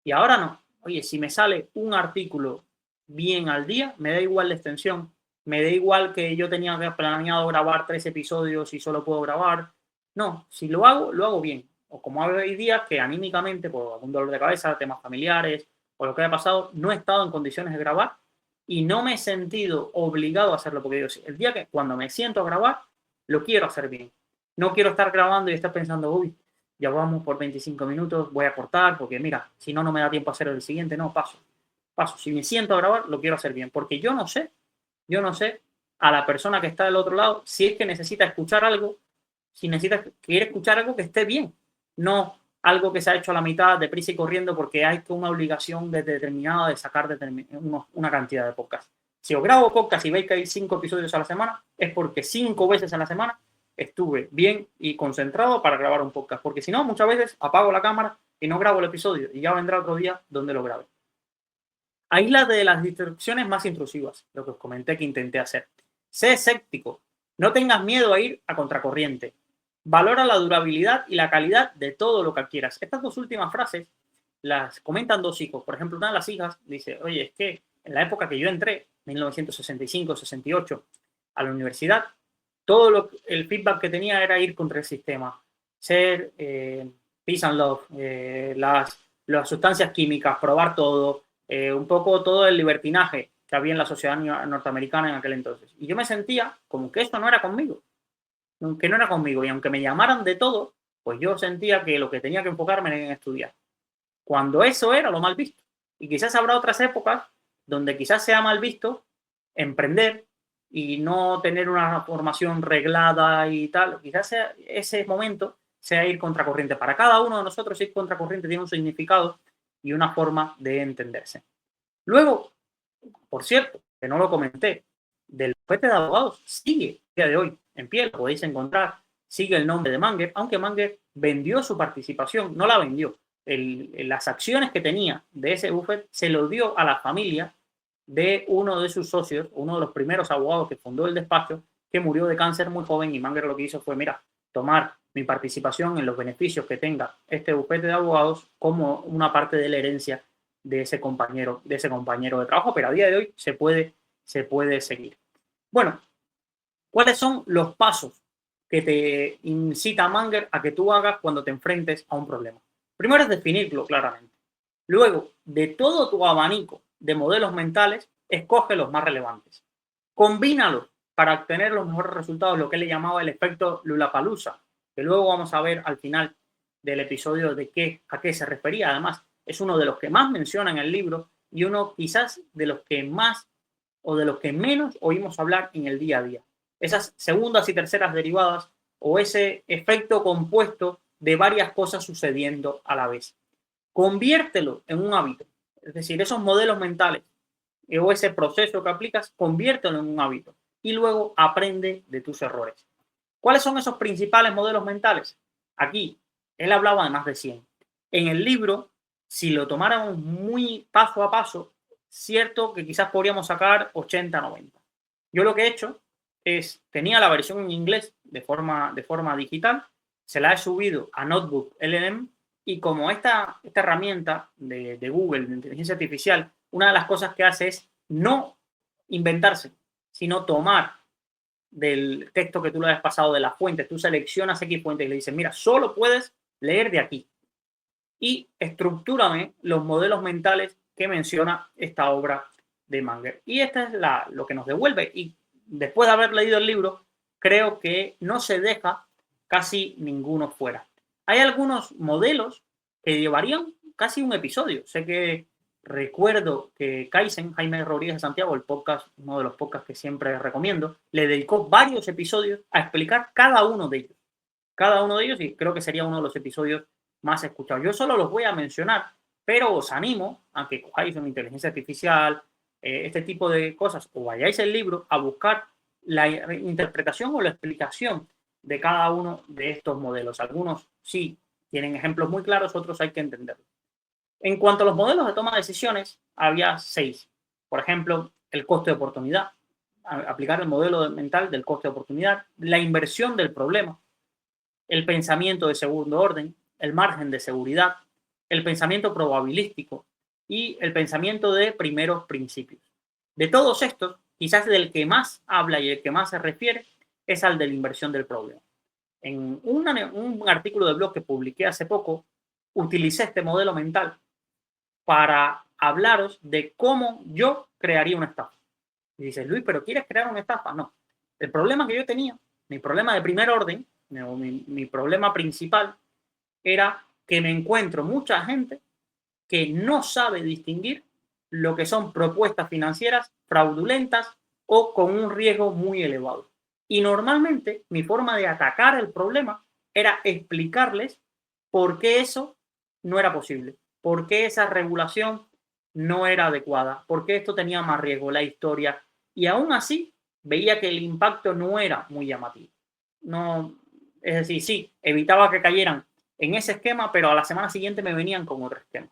Y ahora no. Oye, si me sale un artículo bien al día, me da igual la extensión, me da igual que yo tenía planeado grabar 3 episodios y solo puedo grabar. No, si lo hago bien. o como hay días que anímicamente, por algún dolor de cabeza, temas familiares o lo que haya pasado, no he estado en condiciones de grabar y no me he sentido obligado a hacerlo, porque digo, el día que cuando me siento a grabar, lo quiero hacer bien. No quiero estar grabando y estar pensando, uy, ya vamos por 25 minutos, voy a cortar, porque mira, si no, no me da tiempo a hacer el siguiente. No, paso. Si me siento a grabar, lo quiero hacer bien, porque yo no sé a la persona que está del otro lado si es que necesita escuchar algo, si quiere escuchar algo que esté bien, no algo que se ha hecho a la mitad, deprisa y corriendo, porque hay una obligación determinada de sacar una cantidad de podcasts. Si os grabo podcast y veis que hay 5 episodios a la semana, es porque 5 veces a la semana estuve bien y concentrado para grabar un podcast, porque si no, muchas veces apago la cámara y no grabo el episodio y ya vendrá otro día donde lo grabe. Aíslate de las distracciones más intrusivas, lo que os comenté que intenté hacer. Sé escéptico, no tengas miedo a ir a contracorriente. Valora la durabilidad y la calidad de todo lo que adquieras. Estas dos últimas frases las comentan dos hijos. Por ejemplo, una de las hijas dice, oye, es que en la época que yo entré, 1965-68, a la universidad, el feedback que tenía era ir contra el sistema, ser peace and love, las sustancias químicas, probar todo, un poco todo el libertinaje que había en la sociedad norteamericana en aquel entonces. Y yo me sentía como que esto no era conmigo, que no era conmigo. Y aunque me llamaran de todo, pues yo sentía que lo que tenía que enfocarme era en estudiar. Cuando eso era lo mal visto. Y quizás habrá otras épocas donde quizás sea mal visto emprender y no tener una formación reglada y tal. Quizás ese momento sea ir contracorriente. Para cada uno de nosotros ir contracorriente tiene un significado y una forma de entenderse. Luego, por cierto, que no lo comenté, del bufete de abogados sigue el día de hoy en pie, lo podéis encontrar, sigue el nombre de Manger, aunque Manger vendió su participación, no la vendió. Las acciones que tenía de ese bufete se lo dio a la familia de uno de sus socios, uno de los primeros abogados que fundó el despacho, que murió de cáncer muy joven, y Manger lo que hizo fue, mira, tomar mi participación en los beneficios que tenga este bufete de abogados como una parte de la herencia de ese compañero de trabajo, pero a día de hoy se puede seguir. Bueno, ¿cuáles son los pasos que te incita Manger a que tú hagas cuando te enfrentes a un problema? Primero es definirlo claramente. Luego, de todo tu abanico de modelos mentales, escoge los más relevantes. Combínalos para obtener los mejores resultados, lo que él le llamaba el efecto Lollapalooza, que luego vamos a ver al final del episodio a qué se refería. Además, es uno de los que más menciona en el libro y uno quizás de los que más o de los que menos oímos hablar en el día a día. Esas segundas y terceras derivadas o ese efecto compuesto de varias cosas sucediendo a la vez. Conviértelo en un hábito. Es decir, esos modelos mentales o ese proceso que aplicas, conviértelo en un hábito y luego aprende de tus errores. ¿Cuáles son esos principales modelos mentales? Aquí, él hablaba de más de 100. En el libro, si lo tomáramos muy paso a paso, cierto que quizás podríamos sacar 80, 90. Yo lo que he hecho es, tenía la versión en inglés de forma digital, se la he subido a Notebook LM y como esta herramienta de Google, de inteligencia artificial, una de las cosas que hace es no inventarse, sino tomar del texto que tú le has pasado de las fuentes. Tú seleccionas X fuentes y le dices, mira, solo puedes leer de aquí. Y estructúrame los modelos mentales que menciona esta obra de Manger. Y esta es lo que nos devuelve. Y después de haber leído el libro, creo que no se deja casi ninguno fuera. Hay algunos modelos que llevarían casi un episodio. Sé que recuerdo que Kaizen, Jaime Rodríguez de Santiago, el podcast, uno de los podcasts que siempre recomiendo, le dedicó varios episodios a explicar cada uno de ellos. Cada uno de ellos, y creo que sería uno de los episodios más escuchados. Yo solo los voy a mencionar, pero os animo a que cojáis una inteligencia artificial, este tipo de cosas, o vayáis el libro a buscar la interpretación o la explicación de cada uno de estos modelos. Algunos sí tienen ejemplos muy claros, otros hay que entenderlos. En cuanto a los modelos de toma de decisiones, había 6. Por ejemplo, el coste de oportunidad, aplicar el modelo mental del coste de oportunidad, la inversión del problema, el pensamiento de segundo orden, el margen de seguridad, el pensamiento probabilístico y el pensamiento de primeros principios. De todos estos, quizás del que más habla y el que más se refiere es al de la inversión del problema. En un artículo de blog que publiqué hace poco, utilicé este modelo mental para hablaros de cómo yo crearía una estafa. Y dices, Luis, ¿pero quieres crear una estafa? No. El problema que yo tenía, mi problema de primer orden, mi problema principal, era que me encuentro mucha gente que no sabe distinguir lo que son propuestas financieras fraudulentas o con un riesgo muy elevado. Y normalmente mi forma de atacar el problema era explicarles por qué eso no era posible, por qué esa regulación no era adecuada, por qué esto tenía más riesgo, la historia. Y aún así veía que el impacto no era muy llamativo. No, es decir, sí, evitaba que cayeran en ese esquema, pero a la semana siguiente me venían con otro esquema.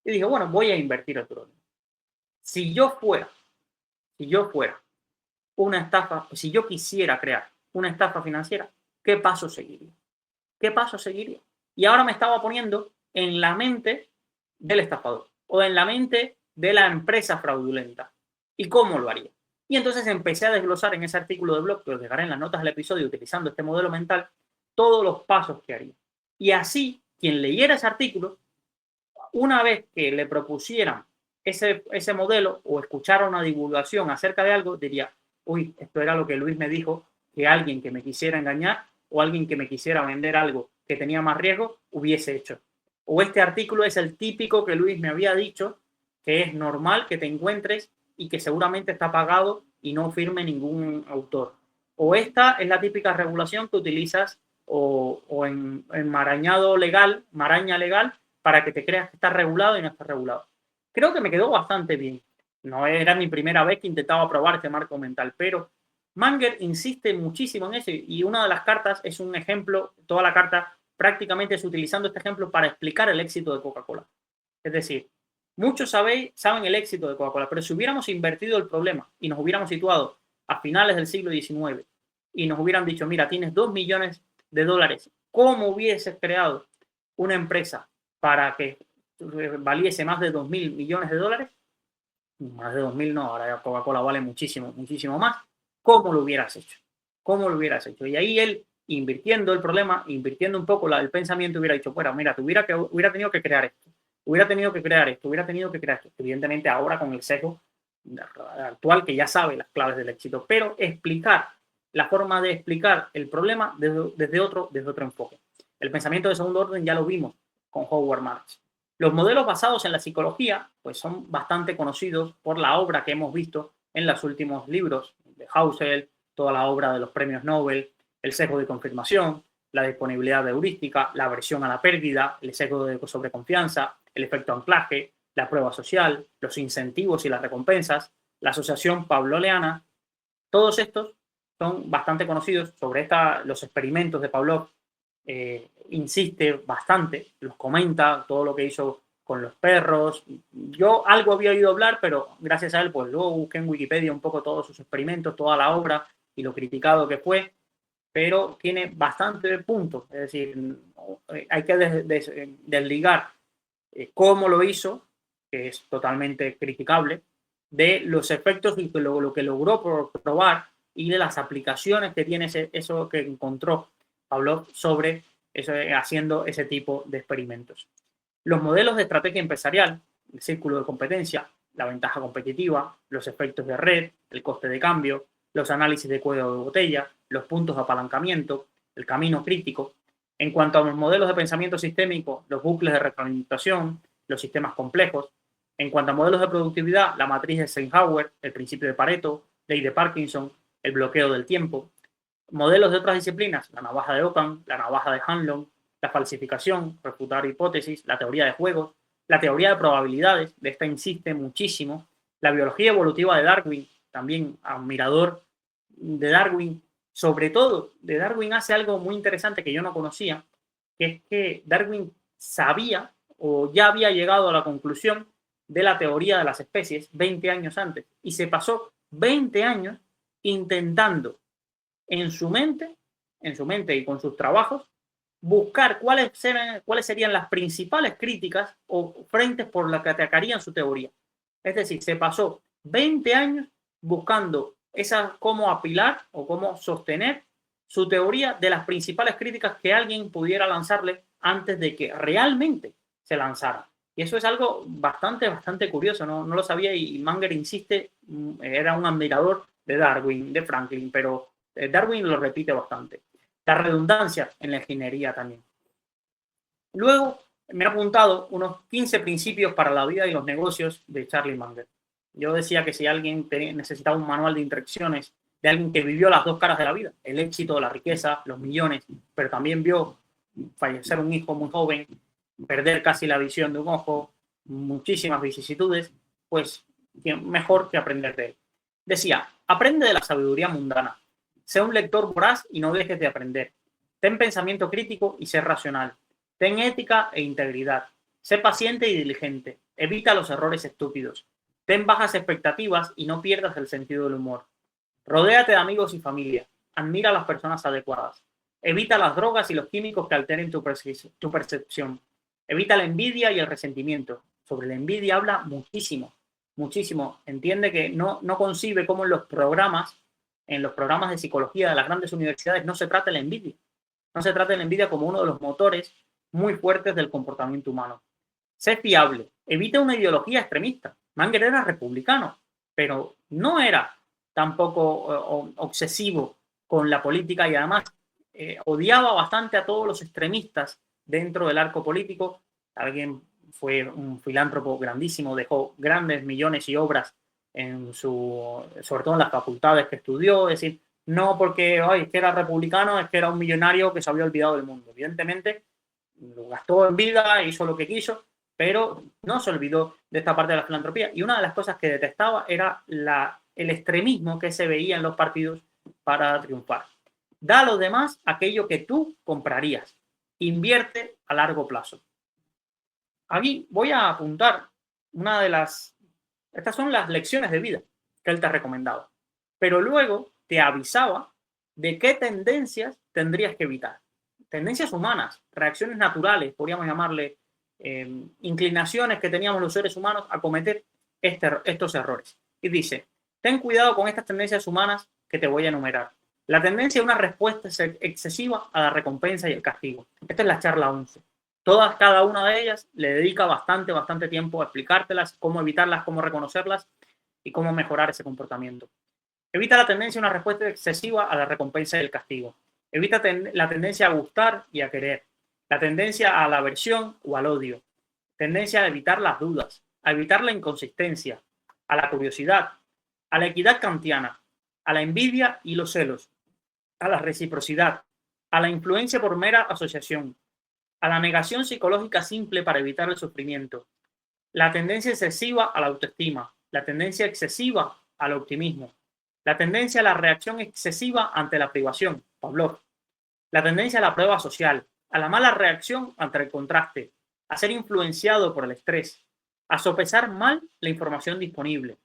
Y dije, bueno, voy a invertir el problema. Si yo fuera, si yo fuera una estafa, si yo quisiera crear una estafa financiera, ¿qué paso seguiría? ¿Qué paso seguiría? Y ahora me estaba poniendo en la mente del estafador o en la mente de la empresa fraudulenta. ¿Y cómo lo haría? Y entonces empecé a desglosar en ese artículo de blog, que os dejaré en las notas del episodio utilizando este modelo mental, todos los pasos que haría. Y así, quien leyera ese artículo, una vez que le propusieran ese modelo o escuchara una divulgación acerca de algo, diría, uy, esto era lo que Luis me dijo, que alguien que me quisiera engañar o alguien que me quisiera vender algo que tenía más riesgo hubiese hecho. O este artículo es el típico que Luis me había dicho, que es normal que te encuentres y que seguramente está pagado y no firme ningún autor. O esta es la típica regulación que utilizas o en marañado legal, maraña legal, para que te creas que está regulado y no está regulado. Creo que me quedó bastante bien. No era mi primera vez que intentaba probar este marco mental, pero Manger insiste muchísimo en eso y una de las cartas es un ejemplo, toda la carta prácticamente es utilizando este ejemplo para explicar el éxito de Coca-Cola. Es decir, muchos saben el éxito de Coca-Cola, pero si hubiéramos invertido el problema y nos hubiéramos situado a finales del siglo XIX y nos hubieran dicho, mira, tienes 2 millones de dólares, ¿cómo hubieses creado una empresa para que valiese más de 2.000 millones de dólares? Más de 2.000 no, ahora Coca-Cola vale muchísimo, muchísimo más. ¿Cómo lo hubieras hecho? ¿Cómo lo hubieras hecho? Y ahí él, invirtiendo el problema, invirtiendo un poco el pensamiento, hubiera dicho, bueno, mira, hubiera tenido que crear esto, hubiera tenido que crear esto, hubiera tenido que crear esto. Evidentemente ahora con el sesgo actual que ya sabe las claves del éxito, pero explicar, la forma de explicar el problema desde otro enfoque. El pensamiento de segundo orden ya lo vimos con Howard Marks. Los modelos basados en la psicología pues son bastante conocidos por la obra que hemos visto en los últimos libros de Housel, toda la obra de los premios Nobel, el sesgo de confirmación, la disponibilidad de heurística, la aversión a la pérdida, el sesgo de sobreconfianza, el efecto anclaje, la prueba social, los incentivos y las recompensas, la asociación pavloviana. Todos estos son bastante conocidos. Sobre los experimentos de Pavlov insiste bastante, los comenta, todo lo que hizo con los perros. Yo algo había oído hablar, pero gracias a él, pues luego busqué en Wikipedia un poco todos sus experimentos, toda la obra y lo criticado que fue, pero tiene bastante puntos. Es decir, hay que desligar cómo lo hizo, que es totalmente criticable, de los efectos y lo que logró probar y de las aplicaciones que tiene eso que encontró Pavlov sobre eso, haciendo ese tipo de experimentos. Los modelos de estrategia empresarial, el círculo de competencia, la ventaja competitiva, los efectos de red, el coste de cambio, los análisis de cuello de botella, los puntos de apalancamiento, el camino crítico. En cuanto a los modelos de pensamiento sistémico, los bucles de retroalimentación, los sistemas complejos. En cuanto a modelos de productividad, la matriz de Eisenhower, el principio de Pareto, ley de Parkinson, el bloqueo del tiempo. Modelos de otras disciplinas, la navaja de Ockham, la navaja de Hanlon, la falsificación, refutar hipótesis, la teoría de juegos, la teoría de probabilidades, de esta insiste muchísimo, la biología evolutiva de Darwin, también admirador de Darwin, sobre todo de Darwin hace algo muy interesante que yo no conocía, que es que Darwin sabía o ya había llegado a la conclusión de la teoría de las especies 20 años antes y se pasó 20 años intentando en su mente y con sus trabajos, buscar cuáles serían las principales críticas o frentes por las que atacarían su teoría. Es decir, se pasó 20 años buscando cómo apilar o cómo sostener su teoría de las principales críticas que alguien pudiera lanzarle antes de que realmente se lanzara. Y eso es algo bastante curioso, no lo sabía, y Munger insiste, era un admirador de Darwin, de Franklin, pero Darwin lo repite bastante. La redundancia en la ingeniería también. Luego me he apuntado unos 15 principios para la vida y los negocios de Charlie Munger. Yo decía que si alguien necesitaba un manual de instrucciones de alguien que vivió las dos caras de la vida, el éxito, la riqueza, los millones, pero también vio fallecer un hijo muy joven, perder casi la visión de un ojo, muchísimas vicisitudes, pues mejor que aprender de él. Decía, aprende de la sabiduría mundana, sé un lector voraz y no dejes de aprender, ten pensamiento crítico y sé racional, ten ética e integridad, sé paciente y diligente, evita los errores estúpidos, ten bajas expectativas y no pierdas el sentido del humor, rodéate de amigos y familia, admira a las personas adecuadas, evita las drogas y los químicos que alteren tu percepción. Evita la envidia y el resentimiento. Sobre la envidia habla muchísimo. Entiende que no concibe cómo en los programas de psicología de las grandes universidades no se trata la envidia. No se trata de la envidia como uno de los motores muy fuertes del comportamiento humano. Sé fiable. Evita una ideología extremista. Munger era republicano, pero no era tampoco obsesivo con la política y además odiaba bastante a todos los extremistas dentro del arco político. Alguien fue un filántropo grandísimo, dejó grandes millones y obras sobre todo en las facultades que estudió, es decir, no porque es que era republicano, es que era un millonario que se había olvidado del mundo. Evidentemente, lo gastó en vida, hizo lo que quiso, pero no se olvidó de esta parte de la filantropía. Y una de las cosas que detestaba era el extremismo que se veía en los partidos para triunfar. Da a los demás aquello que tú comprarías. Invierte a largo plazo. Aquí voy a apuntar estas son las lecciones de vida que él te ha recomendado. Pero luego te avisaba de qué tendencias tendrías que evitar. Tendencias humanas, reacciones naturales, podríamos llamarle inclinaciones que teníamos los seres humanos a cometer estos errores. Y dice, ten cuidado con estas tendencias humanas que te voy a enumerar. La tendencia a una respuesta excesiva a la recompensa y el castigo. Esta es la charla 11. Cada una de ellas le dedica bastante tiempo a explicártelas, cómo evitarlas, cómo reconocerlas y cómo mejorar ese comportamiento. Evita la tendencia a una respuesta excesiva a la recompensa y el castigo. Evita la tendencia a gustar y a querer. La tendencia a la aversión o al odio. Tendencia a evitar las dudas, a evitar la inconsistencia, a la curiosidad, a la equidad kantiana, a la envidia y los celos, a la reciprocidad, a la influencia por mera asociación, a la negación psicológica simple para evitar el sufrimiento, la tendencia excesiva a la autoestima, la tendencia excesiva al optimismo, la tendencia a la reacción excesiva ante la privación, Pavlov, la tendencia a la prueba social, a la mala reacción ante el contraste, a ser influenciado por el estrés, a sopesar mal la información disponible,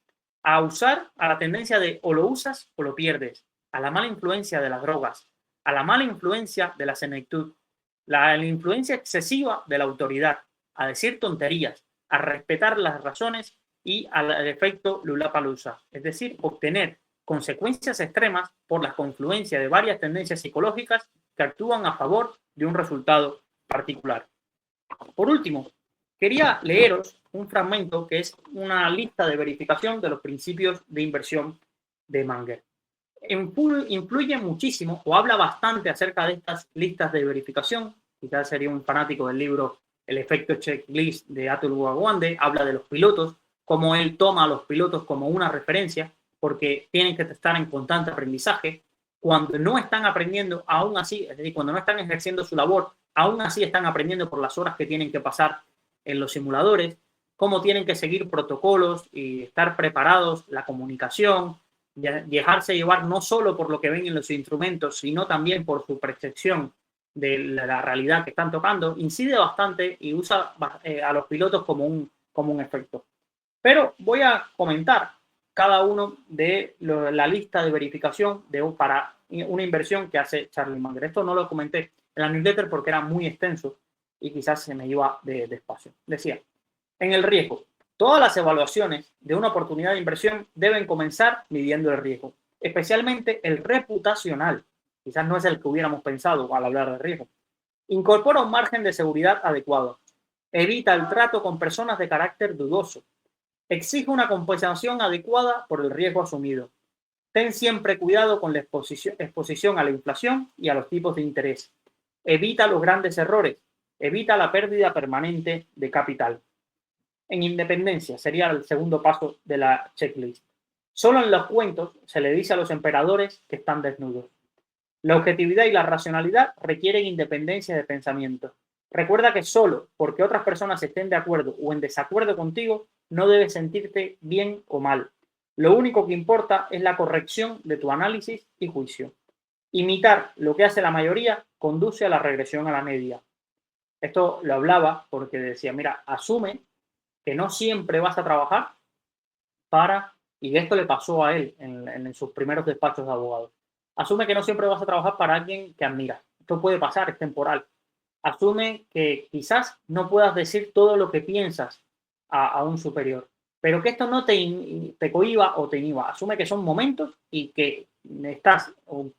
a usar a la tendencia de o lo usas o lo pierdes, a la mala influencia de las drogas, a la mala influencia de la senectud, la influencia excesiva de la autoridad, a decir tonterías, a respetar las razones y al efecto Lollapalooza, es decir, obtener consecuencias extremas por la confluencia de varias tendencias psicológicas que actúan a favor de un resultado particular. Por último, quería leeros un fragmento que es una lista de verificación de los principios de inversión de Munger. Influye muchísimo o habla bastante acerca de estas listas de verificación. Quizás sería un fanático del libro El efecto checklist de Atul Gawande. Habla de los pilotos, cómo él toma a los pilotos como una referencia porque tienen que estar en constante aprendizaje. Cuando no están aprendiendo, aún así, es decir, cuando no están ejerciendo su labor, aún así están aprendiendo por las horas que tienen que pasar en los simuladores, cómo tienen que seguir protocolos y estar preparados, la comunicación, dejarse llevar no solo por lo que ven en los instrumentos, sino también por su percepción de la realidad que están tocando, incide bastante y usa a los pilotos como un efecto. Pero voy a comentar cada uno de la lista de verificación para una inversión que hace Charlie Munger. Esto no lo comenté en la newsletter porque era muy extenso y quizás se me iba despacio. Decía, en el riesgo, todas las evaluaciones de una oportunidad de inversión deben comenzar midiendo el riesgo, especialmente el reputacional. quizás no es el que hubiéramos pensado al hablar de riesgo. Incorpora un margen de seguridad adecuado. Evita el trato con personas de carácter dudoso. Exige una compensación adecuada por el riesgo asumido. Ten siempre cuidado con la exposición a la inflación y a los tipos de interés. Evita los grandes errores. Evita la pérdida permanente de capital. En independencia sería el segundo paso de la checklist. Solo en los cuentos se le dice a los emperadores que están desnudos. La objetividad y la racionalidad requieren independencia de pensamiento. Recuerda que solo porque otras personas estén de acuerdo o en desacuerdo contigo, no debes sentirte bien o mal. Lo único que importa es la corrección de tu análisis y juicio. Imitar lo que hace la mayoría conduce a la regresión a la media. Esto lo hablaba porque decía, mira, asume que no siempre vas a trabajar para, y esto le pasó a él en sus primeros despachos de abogados, asume que no siempre vas a trabajar para alguien que admiras. Esto puede pasar, es temporal. Asume que quizás no puedas decir todo lo que piensas a un superior, pero que esto no te cohiba o te inhiba. Asume que son momentos y que estás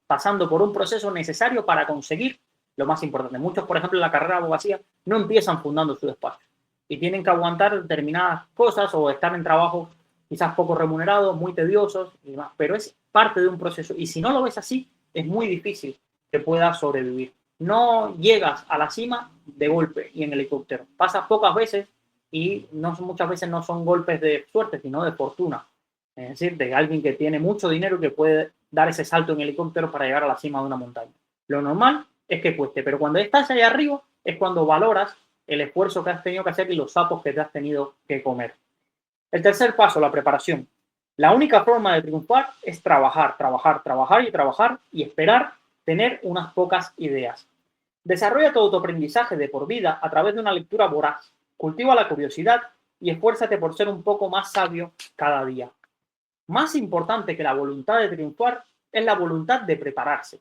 pasando por un proceso necesario para conseguir lo más importante. Muchos, por ejemplo, en la carrera de abogacía no empiezan fundando su despacho y tienen que aguantar determinadas cosas o estar en trabajos quizás poco remunerados, muy tediosos y demás, pero es parte de un proceso y si no lo ves así, es muy difícil que puedas sobrevivir. No llegas a la cima de golpe y en helicóptero. Pasas pocas veces y muchas veces no son golpes de suerte, sino de fortuna. Es decir, de alguien que tiene mucho dinero y que puede dar ese salto en helicóptero para llegar a la cima de una montaña. Lo normal es que cueste, pero cuando estás allá arriba es cuando valoras el esfuerzo que has tenido que hacer y los sapos que te has tenido que comer. El tercer paso, la preparación. La única forma de triunfar es trabajar, trabajar, trabajar y trabajar y esperar tener unas pocas ideas. Desarrolla tu autoaprendizaje de por vida a través de una lectura voraz. Cultiva la curiosidad y esfuérzate por ser un poco más sabio cada día. Más importante que la voluntad de triunfar es la voluntad de prepararse.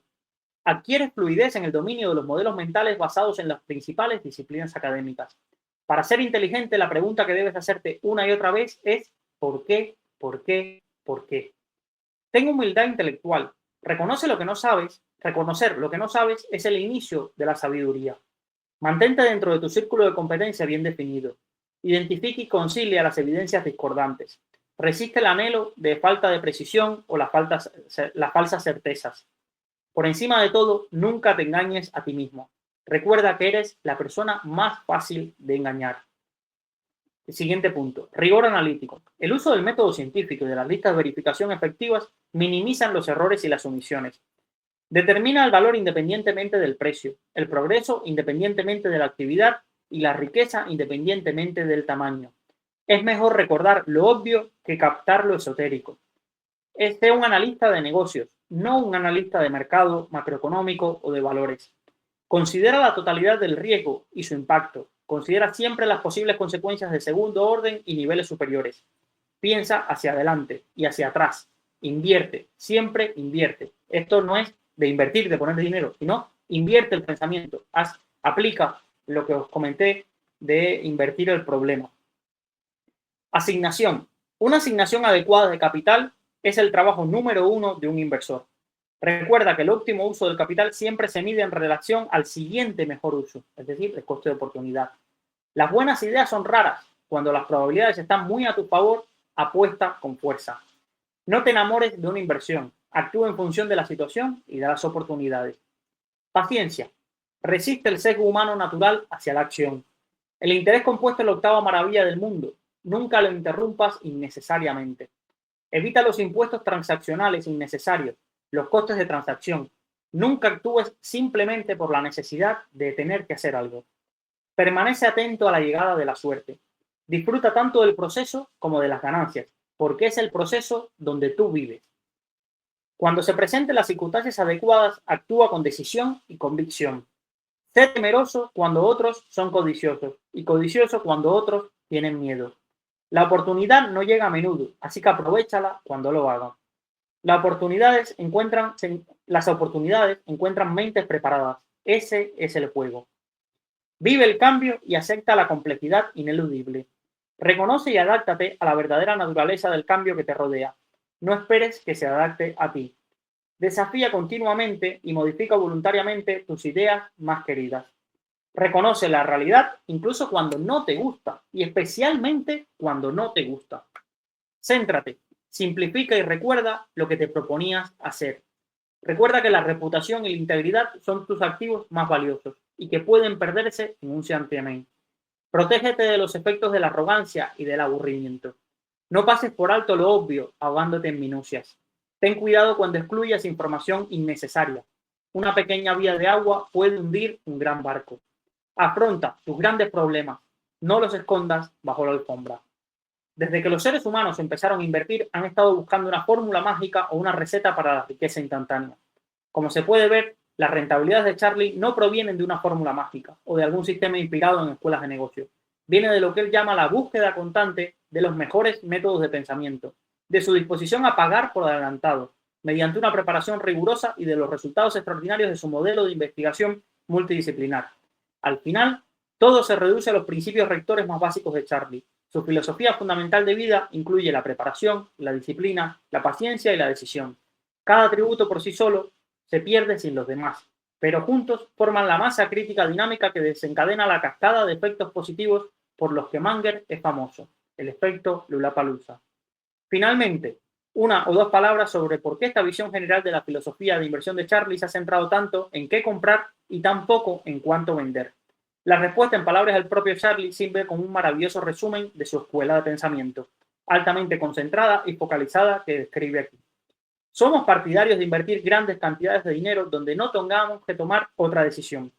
Adquiere fluidez en el dominio de los modelos mentales basados en las principales disciplinas académicas. Para ser inteligente, la pregunta que debes hacerte una y otra vez es ¿por qué? ¿Por qué? ¿Por qué? Ten humildad intelectual. Reconocer lo que no sabes es el inicio de la sabiduría. Mantente dentro de tu círculo de competencia bien definido. Identifica y concilia las evidencias discordantes. Resiste el anhelo de falta de precisión o las falsas certezas. Por encima de todo, nunca te engañes a ti mismo. Recuerda que eres la persona más fácil de engañar. El siguiente punto, rigor analítico. El uso del método científico y de las listas de verificación efectivas minimizan los errores y las omisiones. Determina el valor independientemente del precio, el progreso independientemente de la actividad y la riqueza independientemente del tamaño. Es mejor recordar lo obvio que captar lo esotérico. Sé un analista de negocios, no un analista de mercado, macroeconómico o de valores. Considera la totalidad del riesgo y su impacto. Considera siempre las posibles consecuencias de segundo orden y niveles superiores. Piensa hacia adelante y hacia atrás. Invierte, siempre invierte. Esto no es de invertir, de poner dinero, sino invierte el pensamiento. Aplica lo que os comenté de invertir el problema. Asignación. Una asignación adecuada de capital es el trabajo número uno de un inversor. Recuerda que el óptimo uso del capital siempre se mide en relación al siguiente mejor uso, es decir, el coste de oportunidad. Las buenas ideas son raras. Cuando las probabilidades están muy a tu favor, apuesta con fuerza. No te enamores de una inversión. Actúa en función de la situación y de las oportunidades. Paciencia. Resiste el sesgo humano natural hacia la acción. El interés compuesto es la octava maravilla del mundo. Nunca lo interrumpas innecesariamente. Evita los impuestos transaccionales innecesarios, los costes de transacción. Nunca actúes simplemente por la necesidad de tener que hacer algo. Permanece atento a la llegada de la suerte. Disfruta tanto del proceso como de las ganancias, porque es el proceso donde tú vives. Cuando se presenten las circunstancias adecuadas, actúa con decisión y convicción. Sé temeroso cuando otros son codiciosos y codicioso cuando otros tienen miedo. La oportunidad no llega a menudo, así que aprovéchala cuando lo hagan. Las oportunidades encuentran mentes preparadas. Ese es el juego. Vive el cambio y acepta la complejidad ineludible. Reconoce y adáptate a la verdadera naturaleza del cambio que te rodea. No esperes que se adapte a ti. Desafía continuamente y modifica voluntariamente tus ideas más queridas. Reconoce la realidad incluso cuando no te gusta y especialmente cuando no te gusta. Céntrate, simplifica y recuerda lo que te proponías hacer. Recuerda que la reputación y la integridad son tus activos más valiosos y que pueden perderse en un santiamén. Protégete de los efectos de la arrogancia y del aburrimiento. No pases por alto lo obvio, ahogándote en minucias. Ten cuidado cuando excluyas información innecesaria. Una pequeña vía de agua puede hundir un gran barco. Afronta tus grandes problemas. No los escondas bajo la alfombra. Desde que los seres humanos empezaron a invertir, han estado buscando una fórmula mágica o una receta para la riqueza instantánea. Como se puede ver, las rentabilidades de Charlie no provienen de una fórmula mágica o de algún sistema inspirado en escuelas de negocio. Viene de lo que él llama la búsqueda constante de los mejores métodos de pensamiento, de su disposición a pagar por adelantado, mediante una preparación rigurosa y de los resultados extraordinarios de su modelo de investigación multidisciplinar. Al final, todo se reduce a los principios rectores más básicos de Charlie. Su filosofía fundamental de vida incluye la preparación, la disciplina, la paciencia y la decisión. Cada atributo por sí solo se pierde sin los demás, pero juntos forman la masa crítica dinámica que desencadena la cascada de efectos positivos por los que Munger es famoso, el efecto Lollapalooza. Finalmente, una o dos palabras sobre por qué esta visión general de la filosofía de inversión de Charlie se ha centrado tanto en qué comprar y tan poco en cuánto vender. La respuesta en palabras del propio Charlie sirve como un maravilloso resumen de su escuela de pensamiento, altamente concentrada y focalizada que describe aquí. Somos partidarios de invertir grandes cantidades de dinero donde no tengamos que tomar otra decisión.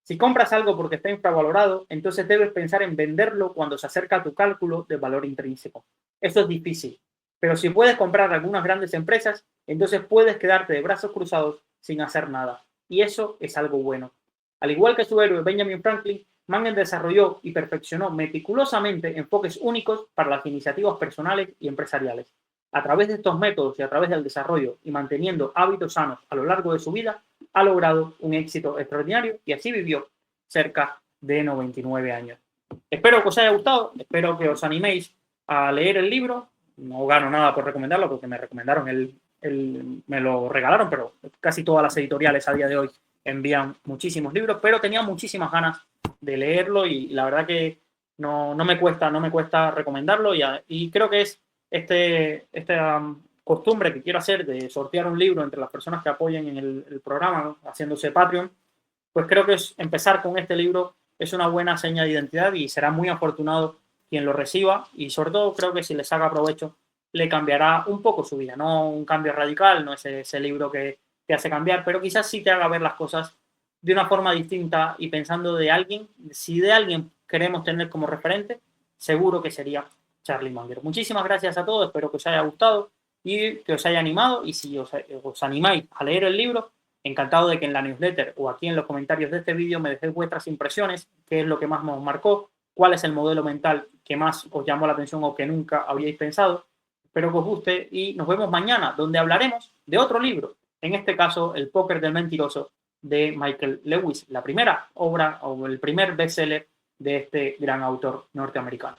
Si compras algo porque está infravalorado, entonces debes pensar en venderlo cuando se acerca a tu cálculo de valor intrínseco. Eso es difícil, pero si puedes comprar algunas grandes empresas, entonces puedes quedarte de brazos cruzados sin hacer nada. Y eso es algo bueno. Al igual que su héroe Benjamin Franklin, Munger desarrolló y perfeccionó meticulosamente enfoques únicos para las iniciativas personales y empresariales. A través de estos métodos y a través del desarrollo y manteniendo hábitos sanos a lo largo de su vida, ha logrado un éxito extraordinario y así vivió cerca de 99 años. Espero que os haya gustado, espero que os animéis a leer el libro. No gano nada por recomendarlo porque me recomendaron me lo regalaron, pero casi todas las editoriales a día de hoy envían muchísimos libros, pero tenía muchísimas ganas de leerlo y la verdad que no me cuesta recomendarlo y creo que es esta costumbre que quiero hacer de sortear un libro entre las personas que apoyen en el programa, ¿no? Haciéndose Patreon, pues creo que es empezar con este libro es una buena seña de identidad y será muy afortunado quien lo reciba y sobre todo creo que si le saca provecho le cambiará un poco su vida, no un cambio radical, no es ese libro que te hace cambiar, pero quizás sí te haga ver las cosas de una forma distinta y pensando de alguien, si de alguien queremos tener como referente, seguro que sería Charlie Munger. Muchísimas gracias a todos, espero que os haya gustado y que os haya animado y si os animáis a leer el libro, encantado de que en la newsletter o aquí en los comentarios de este vídeo me dejéis vuestras impresiones, qué es lo que más os marcó, cuál es el modelo mental que más os llamó la atención o que nunca habíais pensado. Espero que os guste y nos vemos mañana, donde hablaremos de otro libro, en este caso El póker del mentiroso de Michael Lewis, la primera obra o el primer bestseller de este gran autor norteamericano.